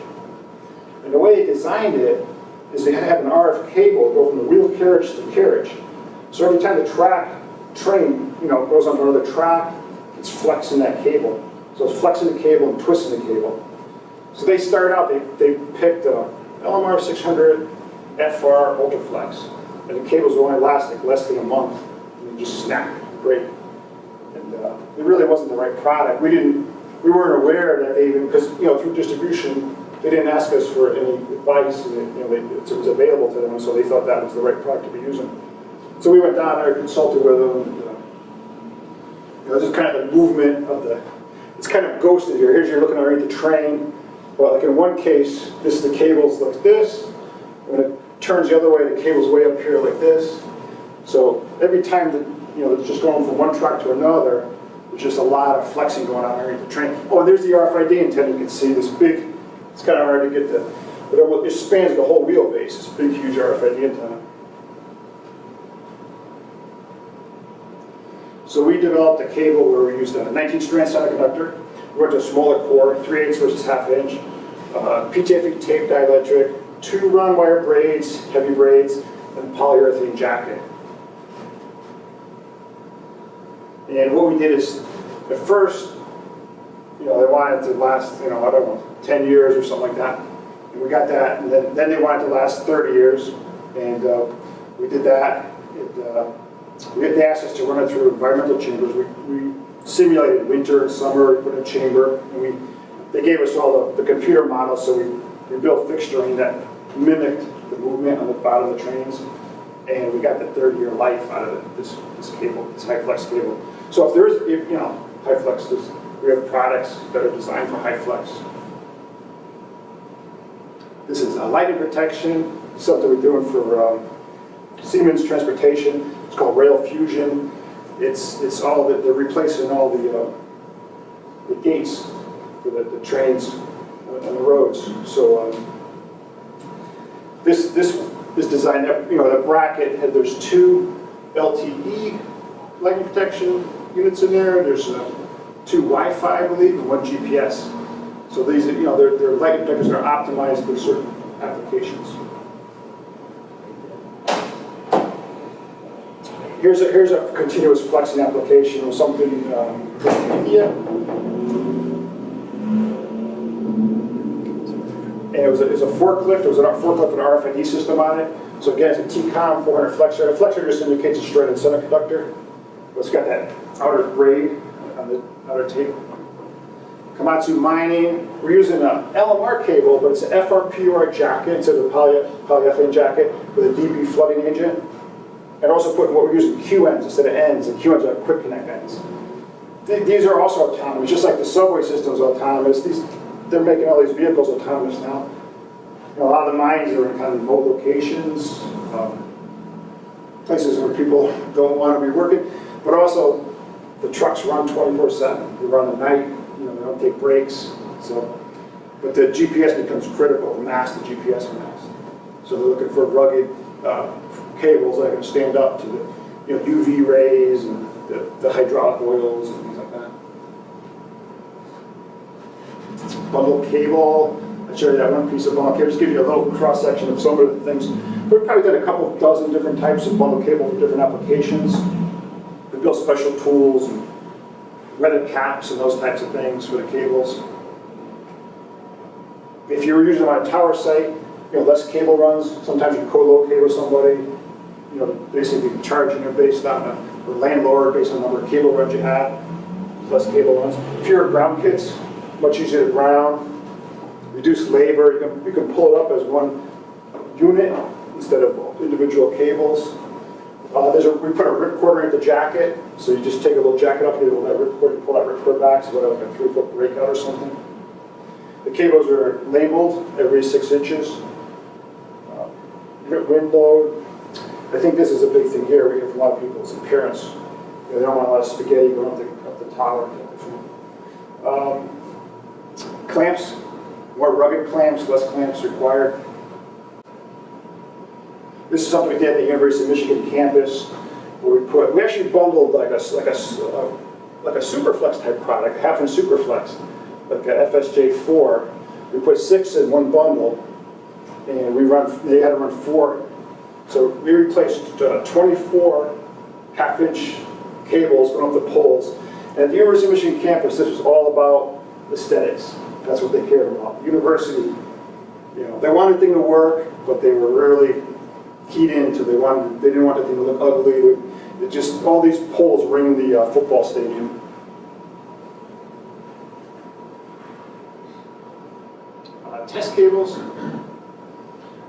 And the way they designed it is they had to have an RF cable go from the wheel carriage to the carriage. So every time the train goes onto another track, it's flexing that cable. So it's flexing the cable and twisting the cable. So they started out, they picked a LMR 600 FR Ultraflex. And the cables will only last like less than a month. And they just snap, break. And it really wasn't the right product. We weren't aware that they even, because through distribution, they didn't ask us for any advice, and it was available to them, and so they thought that was the right product to be using. So we went down there, consulted with them, and this is kind of the movement of the. It's kind of ghosted here. Here's you're looking underneath the train. Well, like in one case, the cables like this. When it turns the other way, the cable's way up here like this. So every time that it's just going from one track to another, there's just a lot of flexing going on underneath the train. Oh, and there's the RFID antenna. You can see this big. It's kind of hard to get the, but it spans the whole wheelbase. This big, huge RFID antenna. So we developed a cable where we used a 19-strand semiconductor. We went to a smaller core, 3/8 versus 1/2 inch. PTFE tape dielectric, 2 round wire braids, heavy braids, and a polyurethane jacket. And what we did is, at first, they wanted it to last, I don't know, 10 years or something like that. And we got that, and then they wanted it to last 30 years. And we did that. They asked us to run it through environmental chambers. We simulated winter and summer, we put in a chamber, and they gave us all the computer models, so we built fixturing that mimicked the movement on the bottom of the trains. And we got the 30-year life out of this cable, this high flex cable. So if there is, high flex, we have products that are designed for high flex. This is lightning protection, something we're doing for Siemens Transportation. It's called Rail Fusion. It's all that they're replacing all the gates for the trains on the roads. So this is designed. The bracket there's 2 LTE lightning protection units in there. There's 2 Wi-Fi, I believe, and 1 GPS. So these, they're lightning protectors that are optimized for certain applications. Here's a continuous flexing application of something from India. And it was a forklift. It was a forklift with an RFID system on it. So again, it's a T-com 400 flexor. A flexor just indicates a shredded semiconductor. It's got that outer braid on the outer tape. Komatsu mining. We're using an LMR cable, but it's an FRPUR jacket instead of a polyethylene jacket with a DB flooding agent. And also putting what we're using Q ends instead of ends, and Q ends are quick connect ends. These are also autonomous, just like the subway system's autonomous. They're making all these vehicles autonomous now. A lot of the mines are in kind of remote locations, places where people don't want to be working, but also the trucks run 24/7. They run at night, they don't take breaks. So, but the GPS becomes critical, the GPS mast. So they're looking for rugged cables that can stand up to the UV rays and the hydraulic oils and things like that. Bundle cable. I'll show you that one piece of bundle cable. Just give you a little cross section of some of the things. We've probably done a couple dozen different types of bundle cable for different applications. We built special tools and weather caps and those types of things for the cables. If you were using them on a tower site, less cable runs. Sometimes you co-locate with somebody. Basically charging it based on the landlord, based on the number of cable runs you have. Less cable runs. If you're at ground kits, much easier to ground. Reduce labor. You can pull it up as one unit instead of individual cables. We put a ripcord at the jacket, so you just take a little jacket up, you pull that ripcord back, so whatever, like a 3-foot breakout or something. The cables are labeled every 6 inches. Wind load. I think this is a big thing here. We hear from a lot of people, it's appearance. You know, they don't want a lot of spaghetti going up the tower. Clamps, more rugged clamps, less clamps required. This is something we did at the University of Michigan campus, where we actually bundled like a Superflex type product, half and Superflex, like a FSJ4. We put 6 in one bundle, and they had to run 4. So we replaced 24 half-inch cables going up the poles. And at the University of Michigan campus, this was all about aesthetics. That's what they cared about. University, you know, they wanted the thing to work, but they were really keyed into. They didn't want the thing to look ugly. It just all these poles ring the football stadium. Test cables.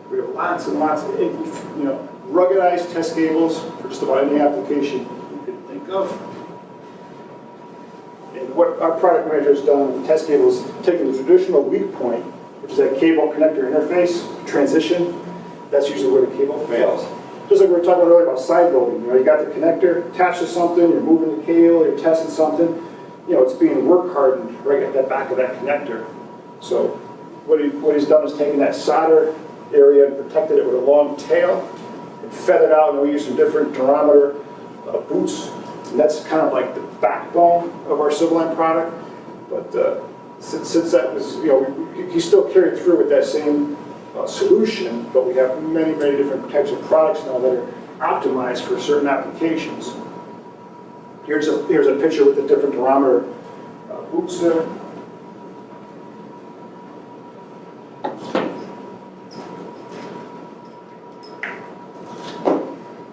We have lots and lots of, you know, ruggedized test cables for just about any application you could think of. And what our product manager has done with the test cable is taken the traditional weak point, which is that cable connector interface, transition. That's usually where the cable fails. Just like we were talking earlier about side loading. You know, you got the connector attached to something, you're moving the cable, you're testing something. You know, it's being work hardened right at the back of that connector. So what he's done is taken that solder area and protected it with a long tail and fed it out, and we use some different durometer boots, and that's kind of like the backbone of our Civiline product. But since that was, you know, he still carried through with that same solution, but we have many, many different types of products now that are optimized for certain applications. Here's a picture with the different durometer boots there.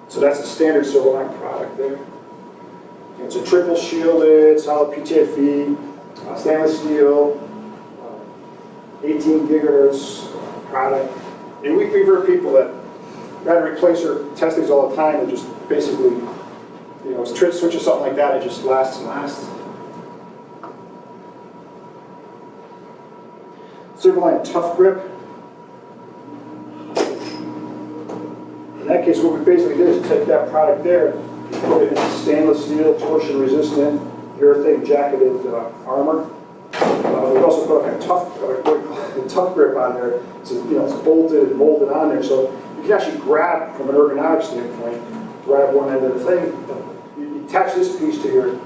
So that's a standard Civiline product there. It's a triple shielded, solid PTFE, stainless steel, 18 gigahertz product. And we've heard people that had to replace or test these all the time and just basically, you know, switch or something like that, it just lasts and lasts. Civiline Tough Grip. In that case, what we basically did is take that product there, put it in stainless steel, torsion resistant, urethane jacketed armor. We also put like a tough grip on there. So, you know, it's bolted and molded on there, so you can actually grab, from an ergonomic standpoint, grab one end of the thing. You attach this piece to your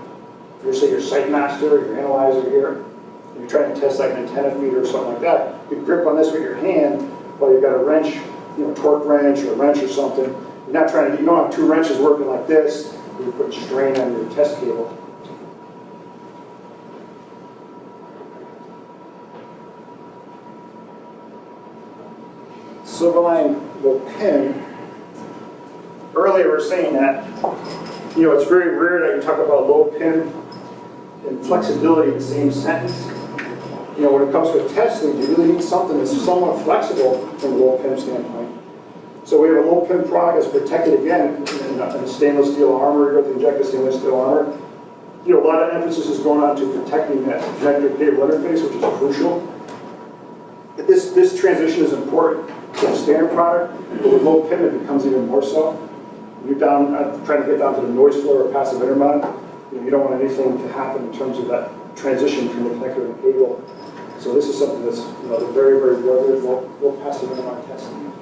say your sight master, your analyzer here. And you're trying to test like an antenna feeder or something like that. You can grip on this with your hand while you've got a wrench, you know, torque wrench or a wrench or something. You're not trying to, you don't have 2 wrenches working like this. You're putting strain on your test cable. Civiline low pin. Earlier we were saying that, you know, it's very rare that you talk about low pin and flexibility in the same sentence. You know, when it comes to testing, you really need something that's somewhat flexible from a low pin standpoint. So we have a low pin product that's protected again in a stainless steel armor. You got the injected stainless steel armor. You know, a lot of emphasis is going on to protecting that connector cable interface, which is crucial. This transition is important to the standard product, but with low pin it becomes even more so. You're trying to get down to the noise floor or passive intermod. You don't want anything to happen in terms of that transition from the connector and the cable. So this is something that's, you know, very, very rugged, low passive intermod testing.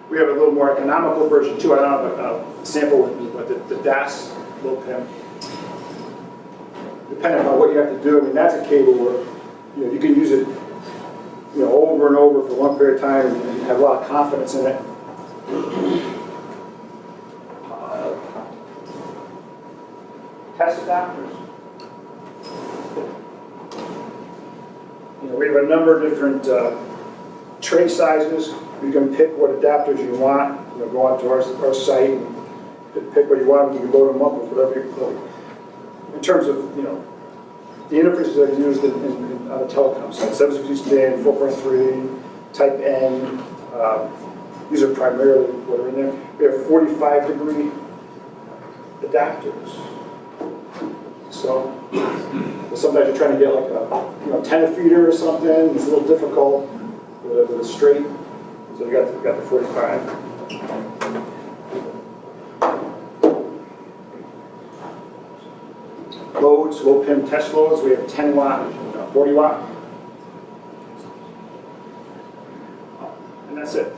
We have a little more economical version too. I don't have a sample with me, but the DAS low pin. Depending on what you have to do, I mean, that's a cable where, you know, you can use it, you know, over and over for a long period of time and have a lot of confidence in it. Test adapters. You know, we have a number of different tray sizes. You can pick what adapters you want. You know, go onto our site and pick what you want. You can load them up with whatever you like. In terms of, you know, the interfaces that are used on the telecom side, 760 band, 4.3, Type N, These are primarily what are in there. We have 45-degree adapters. So sometimes you're trying to get like a 10 feeder or something. It's a little difficult with a straight. So we got the 45. Loads, low pin test loads. We have 10 watt, 40 watt. And that's it.